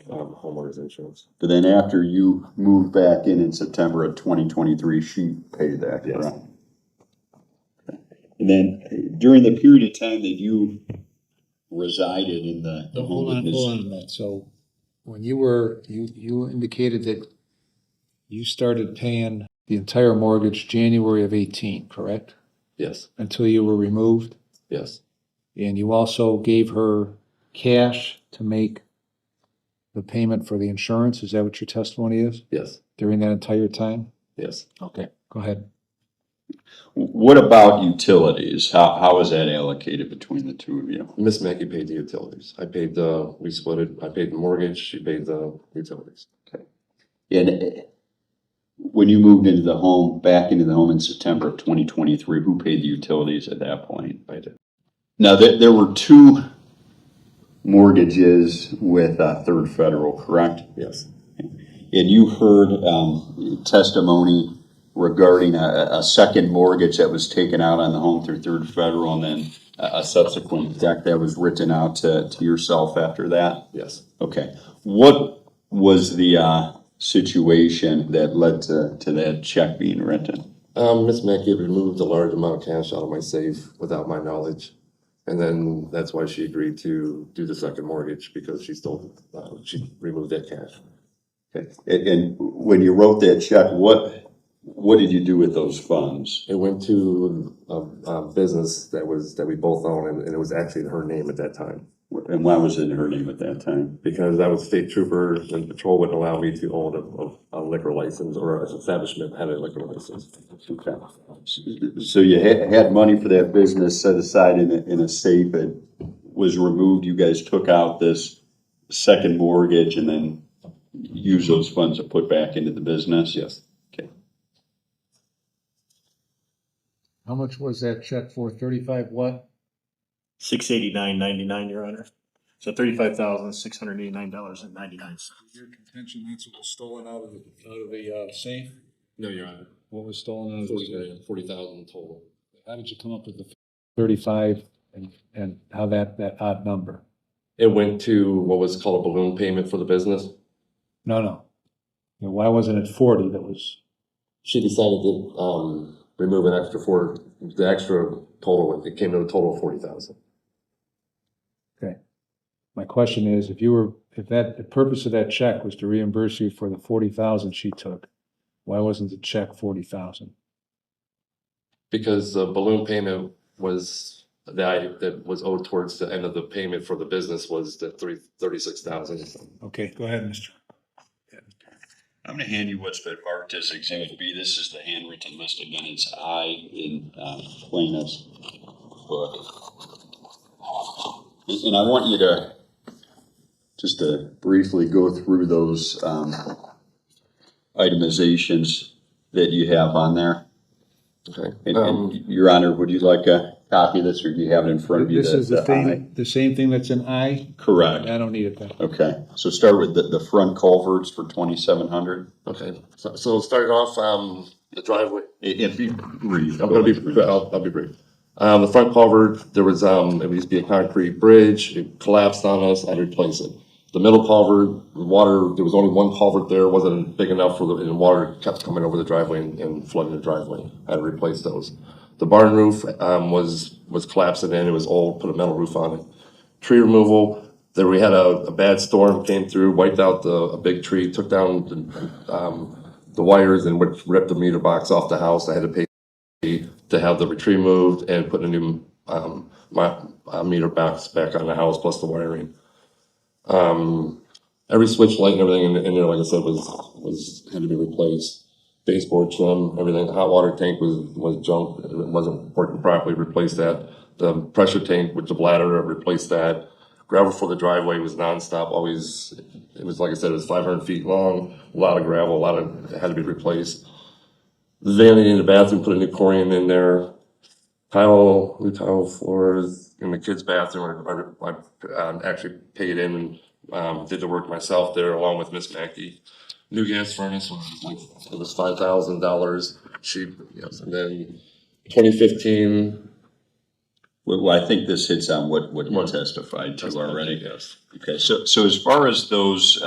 homeowner's insurance. But then after you moved back in September of 2023, she paid that, Yes. correct? Okay. And then during the period of time that you resided in the home Hold with on Ms. a minute. So when you indicated that you started paying the entire mortgage January of 18, correct? Yes. Until you were removed? Yes. And you also gave her cash to make the payment for the insurance? Is that what your testimony is? Yes. During that entire time? Yes. Okay, go ahead. What about utilities? How is that allocated between the two of you? Miss Mackey paid the utilities. We split it. I paid the mortgage. She paid the utilities. And when you moved back into the home in September of 2023, who paid the utilities at that point? I did. Now, there were two mortgages with Third Federal, correct? Yes. And you heard testimony regarding a second mortgage that was taken out on the home through Third Federal, and then a subsequent check that was written out to yourself after that? Yes. Okay. What was the situation that led to that check being written? Miss Mackey removed a large amount of cash out of my safe without my knowledge. And then that's why she agreed to do the second mortgage, because she removed that cash. Okay. And when you wrote that check, what What did you do with those funds? It went to a business that we both own, and it was actually in her name at that time. And why was it in her name at that time? Because I was state trooper and patrol wouldn't allow me to own a liquor license, or an establishment had a liquor license. Okay. So you had money for that business set aside in a safe. It was removed. You guys took out this second mortgage and then used those funds to put back into the business? Yes. Okay. How much was that check for? 35 what? $689.99, Your Honor. So $35,689.99. Your contention that's what was stolen out of the safe? No, Your Honor. What was stolen out of the safe? 40,000 total. How did you come up with the 35 and how that odd number? It went to what was called a balloon payment for the business. No. You know, why wasn't it 40 that was? She decided to remove the extra total. It came to a total of 40,000. Okay. My question is, if the purpose of that check was to reimburse you for the 40,000 she took, why wasn't the check 40,000? Because the balloon payment was that was owed towards the end of the payment for the business was the 36,000. Okay, go ahead, Mr. I'm going to hand you what's been marked as Exhibit B. This is the handwritten list. Again, it's I in plaintiff's book. And I want you to just to briefly go through those itemizations that you have on there. Okay. And Your Honor, would you like a copy of this, or do you have it in front of you? This is the same thing that's in I? Correct. I don't need it then. Okay, so start with the front culverts for 2,700. Okay. So starting off the driveway. If you brief. I'll be brief. The front culvert, there was it used to be a concrete bridge. It collapsed on us. I had to replace it. The middle culvert, water. There was only one culvert there. It wasn't big enough and water kept coming over the driveway and flooding the driveway. I had to replace those. The barn roof was collapsing in. It was old. Put a metal roof on it. Tree removal. There we had a bad storm came through, wiped out a big tree, took down the wires, and ripped the meter box off the house. I had to pay to have the tree moved and put a new meter box back on the house, plus the wiring. Every switch light and everything in there, like I said, had to be replaced. Baseboard trim, everything. The hot water tank was junk. It wasn't working properly. Replaced that. The pressure tank with the bladder, I replaced that. Gravel for the driveway was nonstop. Always, it was like I said, it was 500 feet long. A lot of gravel. It had to be replaced. The vanity in the bathroom, put a new corian in there. New tile floors in the kids' bathroom. I actually paid in and did the work myself there, along with Miss Mackey. New gas furnace was $5,000 cheap. Yes, and then 2015. Well, I think this hits on what you testified to already. Yes. Okay, so as far as those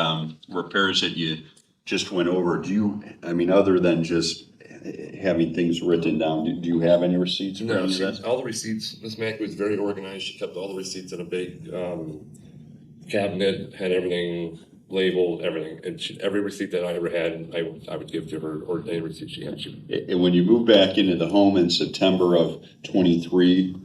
repairs that you just went over, other than just having things written down, do you have any receipts for any of that? All the receipts. Miss Mackey was very organized. She kept all the receipts in a big cabinet, had everything labeled, everything. And every receipt that I ever had, I would give to her, or any receipt she had. And when you moved back into the home in September of 23,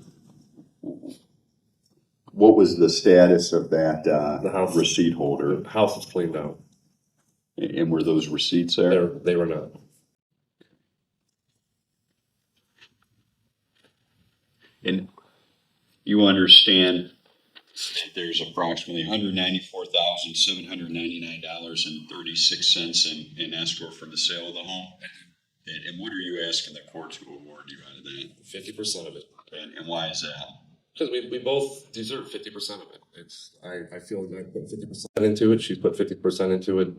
what was the status of that the house receipt holder? The house was cleaned out. And were those receipts there? They were not. And you understand that there's approximately $194,799.36 in escrow for the sale of the home? And what are you asking the court to award you out of that? 50% of it. And why is that? Because we both deserve 50% of it. I feel that I put 50% into it. She's put 50% into it.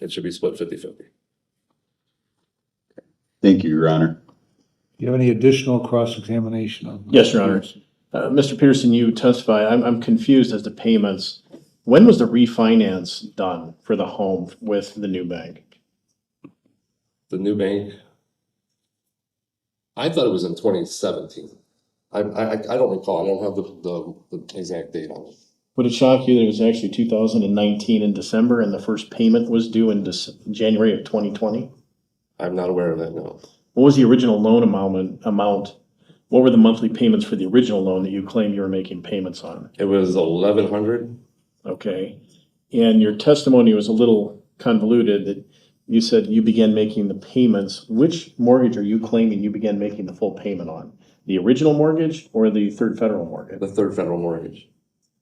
It should be split 50-50. Thank you, Your Honor. Do you have any additional cross-examination on? Yes, Your Honor. Mr. Peterson, you testify. I'm confused as to payments. When was the refinance done for the home with the new bank? The new bank, I thought it was in 2017. I don't recall. I don't have the exact date on it. Would it shock you that it was actually 2019 in December and the first payment was due in January of 2020? I'm not aware of that, no. What was the original loan amount? What were the monthly payments for the original loan that you claim you were making payments on? It was 1,100. Okay. And your testimony was a little convoluted that you said you began making the payments. Which mortgage are you claiming you began making the full payment on? The original mortgage or the third federal mortgage? The third federal mortgage.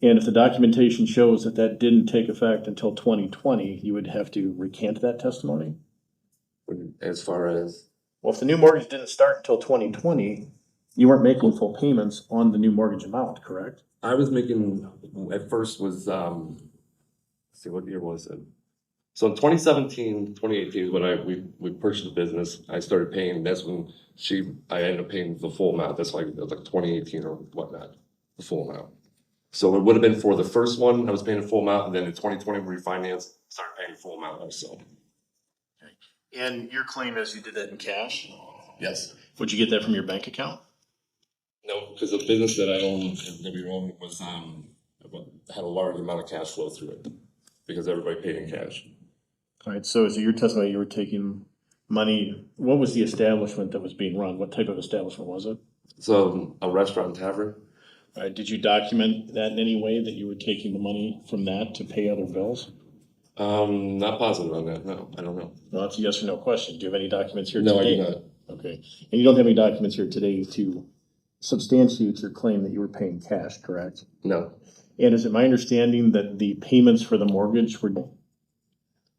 And if the documentation shows that that didn't take effect until 2020, you would have to recant that testimony? As far as, Well, if the new mortgage didn't start until 2020, you weren't making full payments on the new mortgage amount, correct? I was making, at first was, let's see, what year was it? So in 2017, 2018 is when we purchased the business. I started paying, that's when I ended up paying the full amount. That's like 2018 or whatnot, the full amount. So it would have been for the first one, I was paying the full amount, and then in 2020, we refinanced, started paying the full amount also. And your claim is you did that in cash? Yes. Would you get that from your bank account? No, because the business that I owned, that we owned was, had a large amount of cash flow through it, because everybody paid in cash. All right, so is it your testimony you were taking money, what was the establishment that was being run? What type of establishment was it? So a restaurant and tavern? All right, did you document that in any way that you were taking the money from that to pay other bills? Not positive on that, no, I don't know. Well, that's a yes or no question. Do you have any documents here No, I today? do not. Okay, and you don't have any documents here today to substantiate your claim that you were paying cash, correct? No, And is it my understanding that the payments for the mortgage were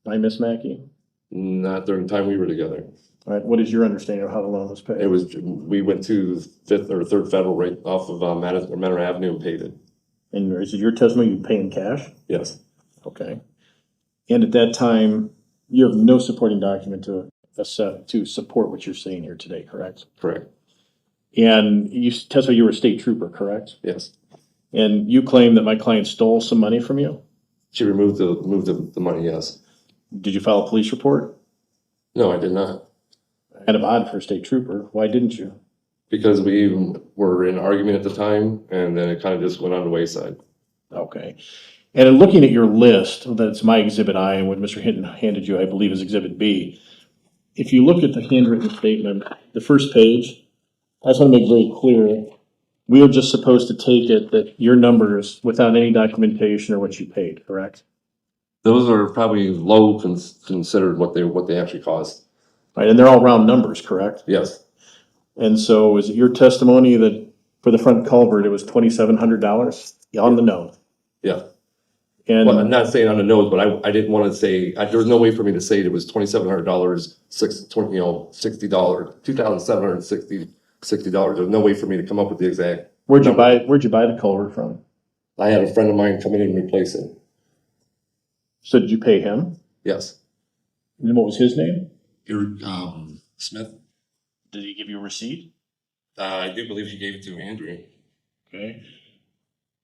by Miss Mackey? not during the time we were together. All right, what is your understanding of how the loan was paid? It was, we went to Fifth or Third Federal right off of Manor Avenue and paid it. And is it your testimony you pay in cash? Yes, Okay. And at that time, you have no supporting document to support what you're saying here today, correct? correct, And you testify you were a state trooper, correct? yes. And you claim that my client stole some money from you? She moved the money, yes. Did you file a police report? No, I did not, Kind of odd for a state trooper. Why didn't you? because we were in an argument at the time, and then it kind of just went on the wayside. Okay. And in looking at your list, that's my Exhibit I, and what Mr. Hinton handed you, I believe, is Exhibit B. If you look at the handwritten statement, the first page, I just want to make very clear, we are just supposed to take it that your numbers without any documentation are what you paid, correct? Those are probably low considered what they actually cost. Right, and they're all round numbers, correct? Yes, And so is it your testimony that for the front culvert, it was $2,700 on the note? yeah. Well, I'm And, not saying on the nose, but I didn't want to say, there was no way for me to say it was $2,700, $60, $2,760. There was no way for me to come up with the exact. where'd you number. buy the culvert from? I had a friend of mine come in and replace it. So did you pay him? Yes. And what was his name? Smith? Did he give you a receipt? I do believe he gave it to Andrew. Okay.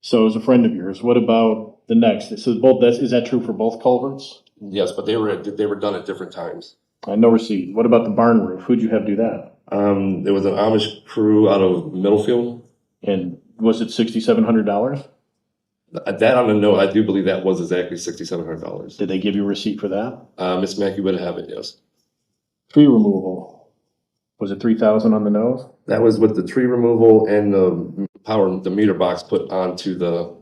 So as a friend of yours, what about the next? So is that true for both culverts? Yes, but they were done at different times. No receipt. What about the barn roof? Who'd you have do that? There was an Amish crew out of Middlefield. And was it $6,700? That on the note, I do believe that was exactly $6,700. Did they give you a receipt for that? Miss Mackey would have it, yes. Tree removal. Was it $3,000 on the nose? That was with the tree removal and the meter box put onto the,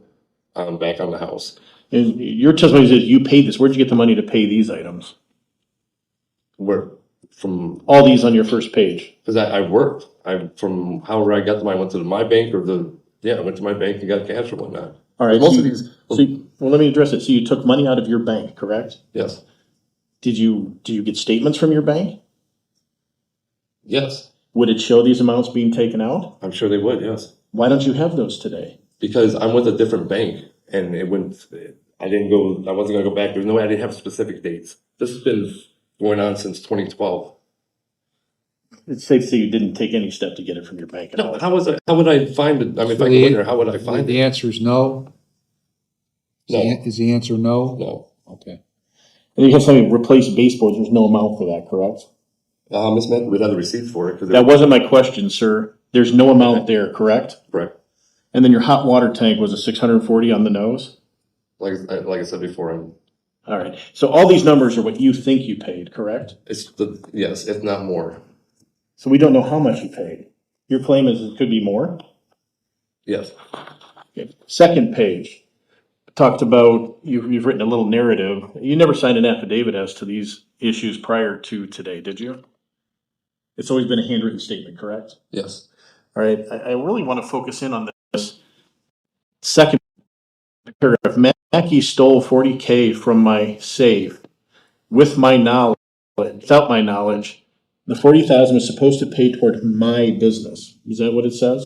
back on the house. And your testimony says you paid this. Where'd you get the money to pay these items? Where, from, All these on your first page. because I worked. From however I got them, I went to my bank I went to my bank and got cash or whatnot. All right. Most of these, Well, let me address it. So you took money out of your bank, correct? yes, Did you get statements from your bank? yes, Would it show these amounts being taken out? I'm sure they would, yes. Why don't you have those today? Because I'm with a different bank and I wasn't gonna go back. There's no way I didn't have specific dates. This has been going on since 2012. It's safe to say you didn't take any step to get it from your bank. No, how would I find it? I mean, if I go in there, how would I find The it? answer is no? No, Is the answer no? no. Okay. And you have something to replace baseboards. There's no amount for that, correct? Miss Mack, we'd have the receipt for it. That wasn't my question, sir. There's no amount there, correct? Correct. And then your hot water tank was a 640 on the nose? Like I said before, All right, so all these numbers are what you think you paid, correct? Yes, if not more. So we don't know how much you paid. Your claim is it could be more? Yes, Okay. Second page, talked about, you've written a little narrative. You never signed an affidavit as to these issues prior to today, did you? It's always been a handwritten statement, correct? yes. All right, I really want to focus in on this second paragraph. Mackey stole 40K from my safe with my knowledge, without my knowledge. The 40,000 was supposed to pay toward my business. Is that what it says?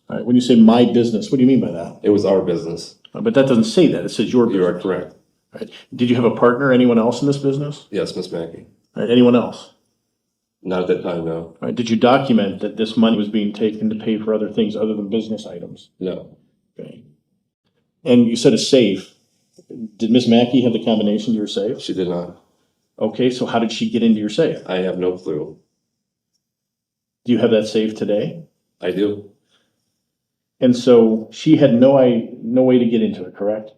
All right, when you say my business, what do you mean by that? It was our business. But that doesn't say that. It says your You are business. correct. All right. Did you have a partner, anyone else in this business? Yes, Miss Mackey. All right, anyone else? Not at that time, no. All right, did you document that this money was being taken to pay for other things other than business items? No. Okay. And you said a safe. Did Miss Mackey have the combination to your safe? She did not. Okay, so how did she get into your safe? I have no clue. Do you have that safe today? I do. And so she had no way to get into it, correct?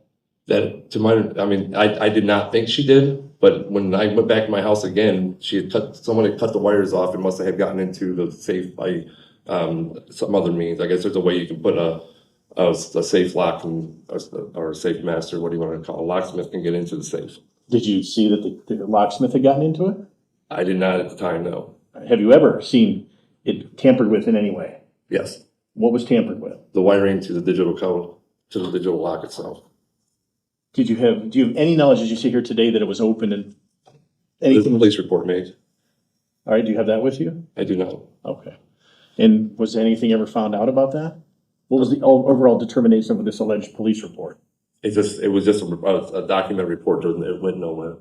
That to my, I mean, I did not think she did, but when I went back to my house again, someone had cut the wires off and must have gotten into the safe by some other means. I guess there's a way you can put a safe lock or a safe master, what do you want to call it? A locksmith can get into the safe. Did you see that the locksmith had gotten into it? I did not at the time, no. Have you ever seen it tampered with in any way? Yes, What was tampered with? the wiring to the digital code, to the digital lock itself. Do you have any knowledge as you see here today that it was open and There's a anything? police report made. All right, do you have that with you? I do not. Okay. And was anything ever found out about that? What was the overall determination of this alleged police report? It was just a document report. It went nowhere.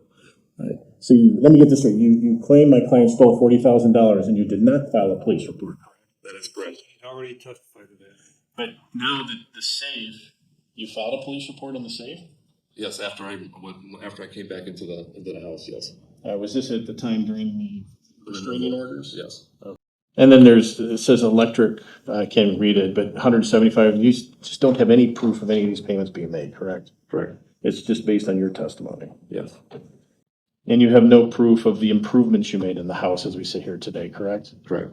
So let me get this straight. You claim my client stole $40,000 and you did not file a police report. That is correct. He already testified to that. But now that the safe, you filed a police report on the safe? Yes, after I came back into the house, yes. Was this at the time during the restraining orders? Yes. And then it says electric, I can't even read it, but 175, you just don't have any proof of any of these payments being made, correct? Correct. It's just based on your testimony. Yes. And you have no proof of the improvements you made in the house as we sit here today, correct? Correct.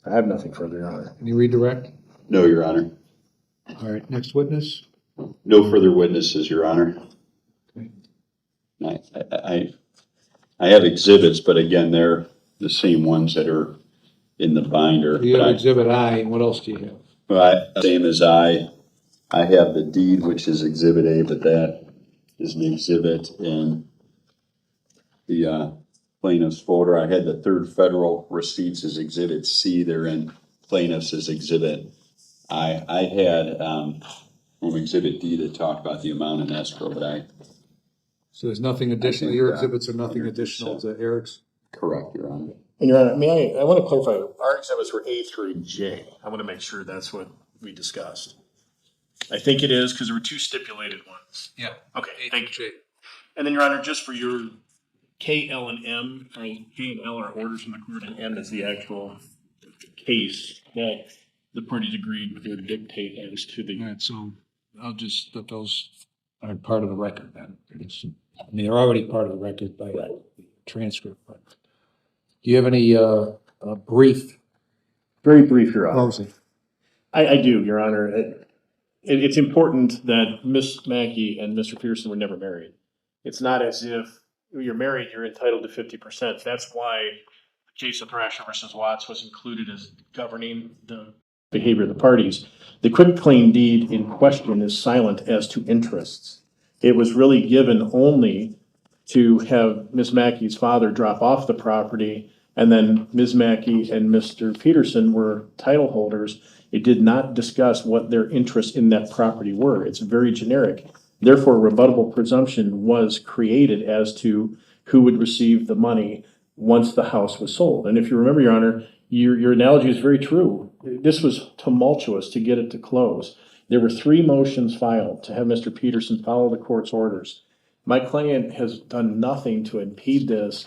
I have nothing further, Your Honor. Can you redirect? No, Your Honor. All right, next witness. No further witnesses, Your Honor. I have exhibits, but again, they're the same ones that are in the binder. You But have exhibit I, and what else do you have? Same as I have the deed, which is exhibit A, but that is an exhibit in the plaintiff's folder. I had the third federal receipts as exhibit C. They're in plaintiff's as exhibit I had from exhibit D that talked about the amount in escrow, but So there's nothing additional, think, your exhibits are nothing additional to Eric's? correct, Your Honor. And Your Honor, I want to clarify, our exhibits were A through J. I want to make sure that's what we discussed. I think it is because there were two stipulated ones. Yeah. Okay, thank you. And then, Your Honor, just for your K, L, and M, or K and L are orders from the court, and M is the actual case that the parties agreed would dictate as to All the. right, so I'll just, that those are part of the record then. I mean, they're already part of the record by the transcript. But do you have any brief Very brief, Your Honor. closing? I do, Your Honor. It's important that Miss Mackey and Mr. Peterson were never married. It's not as if you're married, you're entitled to 50%. That's why the case of Thrasher versus Watts was included as governing the behavior of the parties. The quitclaim deed in question is silent as to interests. It was really given only to have Miss Mackey's father drop off the property, and then Ms. Mackey and Mr. Peterson were title holders. It did not discuss what their interests in that property were. It's very generic. Therefore, a rebuttable presumption was created as to who would receive the money once the house was sold. And if you remember, Your Honor, your analogy is very true. This was tumultuous to get it to close. There were 3 motions filed to have Mr. Peterson follow the court's orders. My client has done nothing to impede this,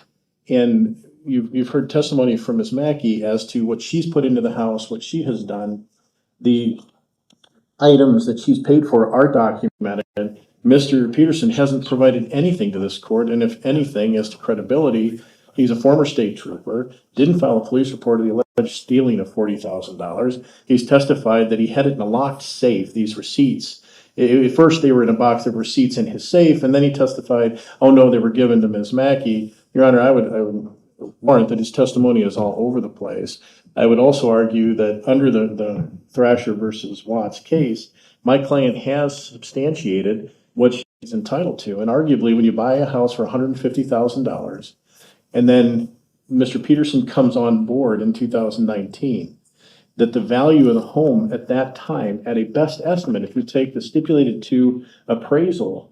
and you've heard testimony from Ms. Mackey as to what she's put into the house, what she has done. The items that she's paid for are documented. Mr. Peterson hasn't provided anything to this court, and if anything, as to credibility, he's a former state trooper, didn't file a police report of the alleged stealing of $40,000. He's testified that he had it in a locked safe, these receipts. At first, they were in a box of receipts in his safe, and then he testified, oh no, they were given to Ms. Mackey. Your Honor, I would warrant that his testimony is all over the place. I would also argue that under the Thrasher versus Watts case, my client has substantiated what she's entitled to. And arguably, when you buy a house for $150,000, and then Mr. Peterson comes on board in 2019, that the value of the home at that time, at a best estimate, if you take the stipulated to appraisal,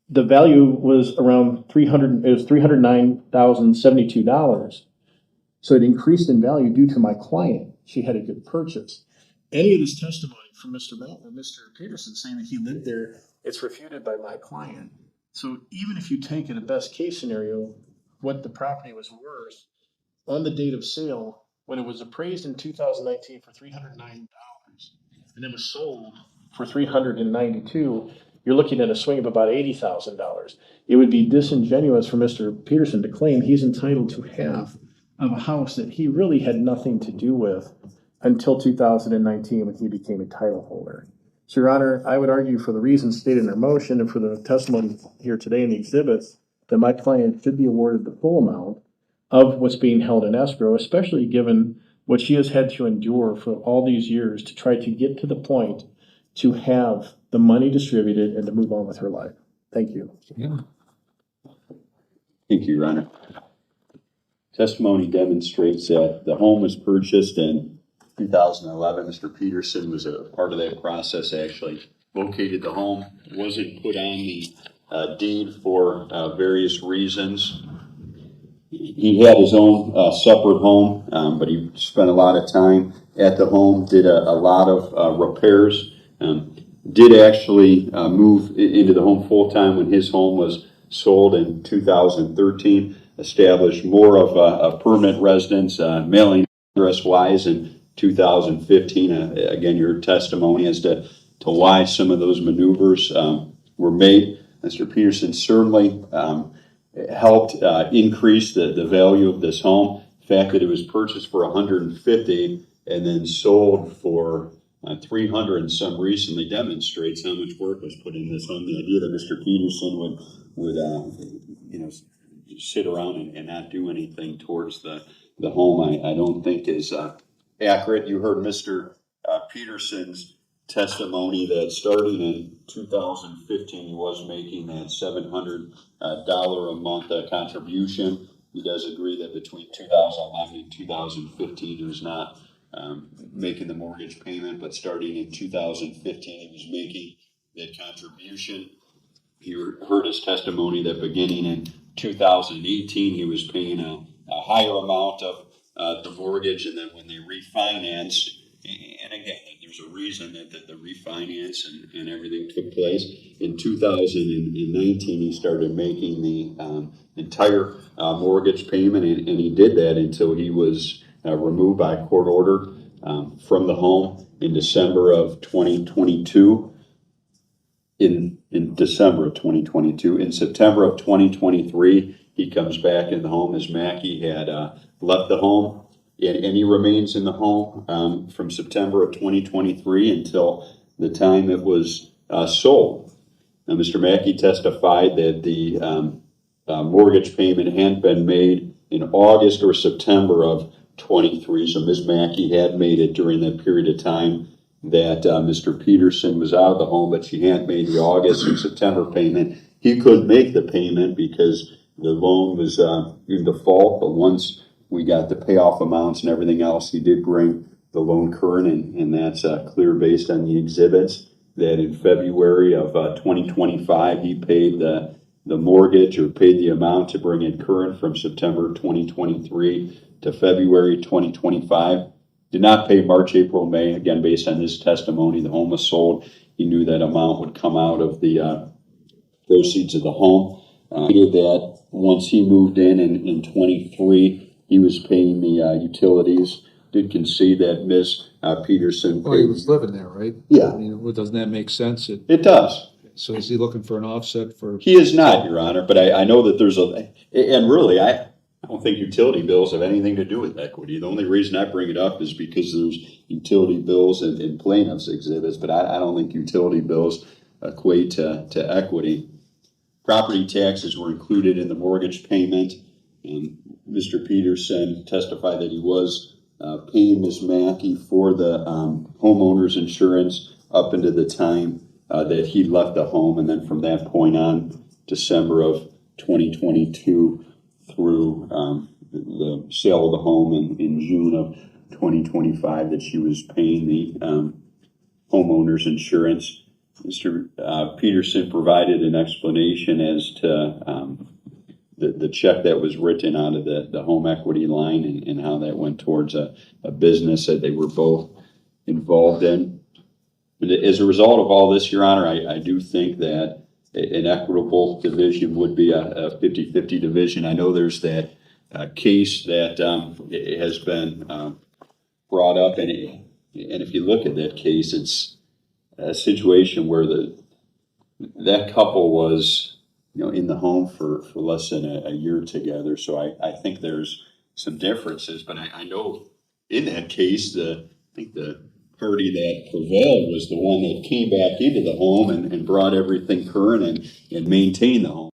the value was around $309,072. So it increased in value due to my client. She had a good purchase. Any of this testimony from Mr. Peterson saying that he lived there, it's refuted by my client. So even if you take in a best case scenario, what the property was worth on the date of sale, when it was appraised in 2019 for $309 and then was sold for $392, you're looking at a swing of about $80,000. It would be disingenuous for Mr. Peterson to claim he's entitled to half of a house that he really had nothing to do with until 2019 when he became a title holder. So, Your Honor, I would argue for the reasons stated in our motion and for the testimony here today in the exhibits that my client should be awarded the full amount of what's being held in escrow, especially given what she has had to endure for all these years to try to get to the point to have the money distributed and to move on with her life. Thank you. Yeah. Thank you, Your Honor. Testimony demonstrates that the home was purchased in 2011. Mr. Peterson was a part of that process, actually located the home, wasn't put on the deed for various reasons. He had his own separate home, but he spent a lot of time at the home, did a lot of repairs, did actually move into the home full-time when his home was sold in 2013, established more of a permanent residence, mailing address-wise in 2015. Again, your testimony as to why some of those maneuvers were made. Mr. Peterson certainly helped increase the value of this home. The fact that it was purchased for $150 and then sold for $300 and some recently demonstrates how much work was put in this home. The idea that Mr. Peterson would sit around and not do anything towards the home, I don't think is accurate. You heard Mr. Peterson's testimony that starting in 2015 he was making that $700 a month contribution. He does agree that between 2011 and 2015 he was not making the mortgage payment, but starting in 2015 he was making that contribution. You heard his testimony that beginning in 2018 he was paying a higher amount of the mortgage, and then when they refinanced, and again, there's a reason that the refinance and everything took place. In 2019, he started making the entire mortgage payment, and he did that until he was removed by court order from the home in December of 2022. In December of 2022. In September of 2023, he comes back in the home as Mackey had left the home, and he remains in the home from September of 2023 until the time it was sold. Now, Mr. Mackey testified that the mortgage payment hadn't been made in August or September of 23, so Ms. Mackey had made it during that period of time that Mr. Peterson was out of the home, but she hadn't made the August and September payment. He couldn't make the payment because the loan was in default, but once we got the payoff amounts and everything else, he did bring the loan current, and that's clear based on the exhibits that in February of 2025, he paid the mortgage or paid the amount to bring it current from September 2023 to February 2025. Did not pay March, April, May. Again, based on his testimony, the home was sold. He knew that amount would come out of the proceeds of the home. He did that once he moved in 23, he was paying the utilities. Did concede that Ms. Peterson. Well, he was living there, right? Yeah. I mean, doesn't that make sense? It does. So is he looking for an offset for? He is not, Your Honor, but I know that there's and really, I don't think utility bills have anything to do with equity. The only reason I bring it up is because there's utility bills and plaintiff's exhibits, but I don't think utility bills equate to equity. Property taxes were included in the mortgage payment, and Mr. Peterson testified that he was paying Ms. Mackey for the homeowner's insurance up into the time that he left the home, and then from that point on, December of 2022 through the sale of the home in June of 2025, that she was paying the homeowner's insurance. Mr. Peterson provided an explanation as to the check that was written out of the home equity line and how that went towards a business that they were both involved in. As a result of all this, Your Honor, I do think that an equitable division would be a 50-50 division. I know there's that case that has been brought up, and if you look at that case, it's a situation where that couple was, in the home for less than a year together. So I think there's some differences, but I know in that case, I think the party that prevailed was the one that came back into the home and brought everything current and maintained the home.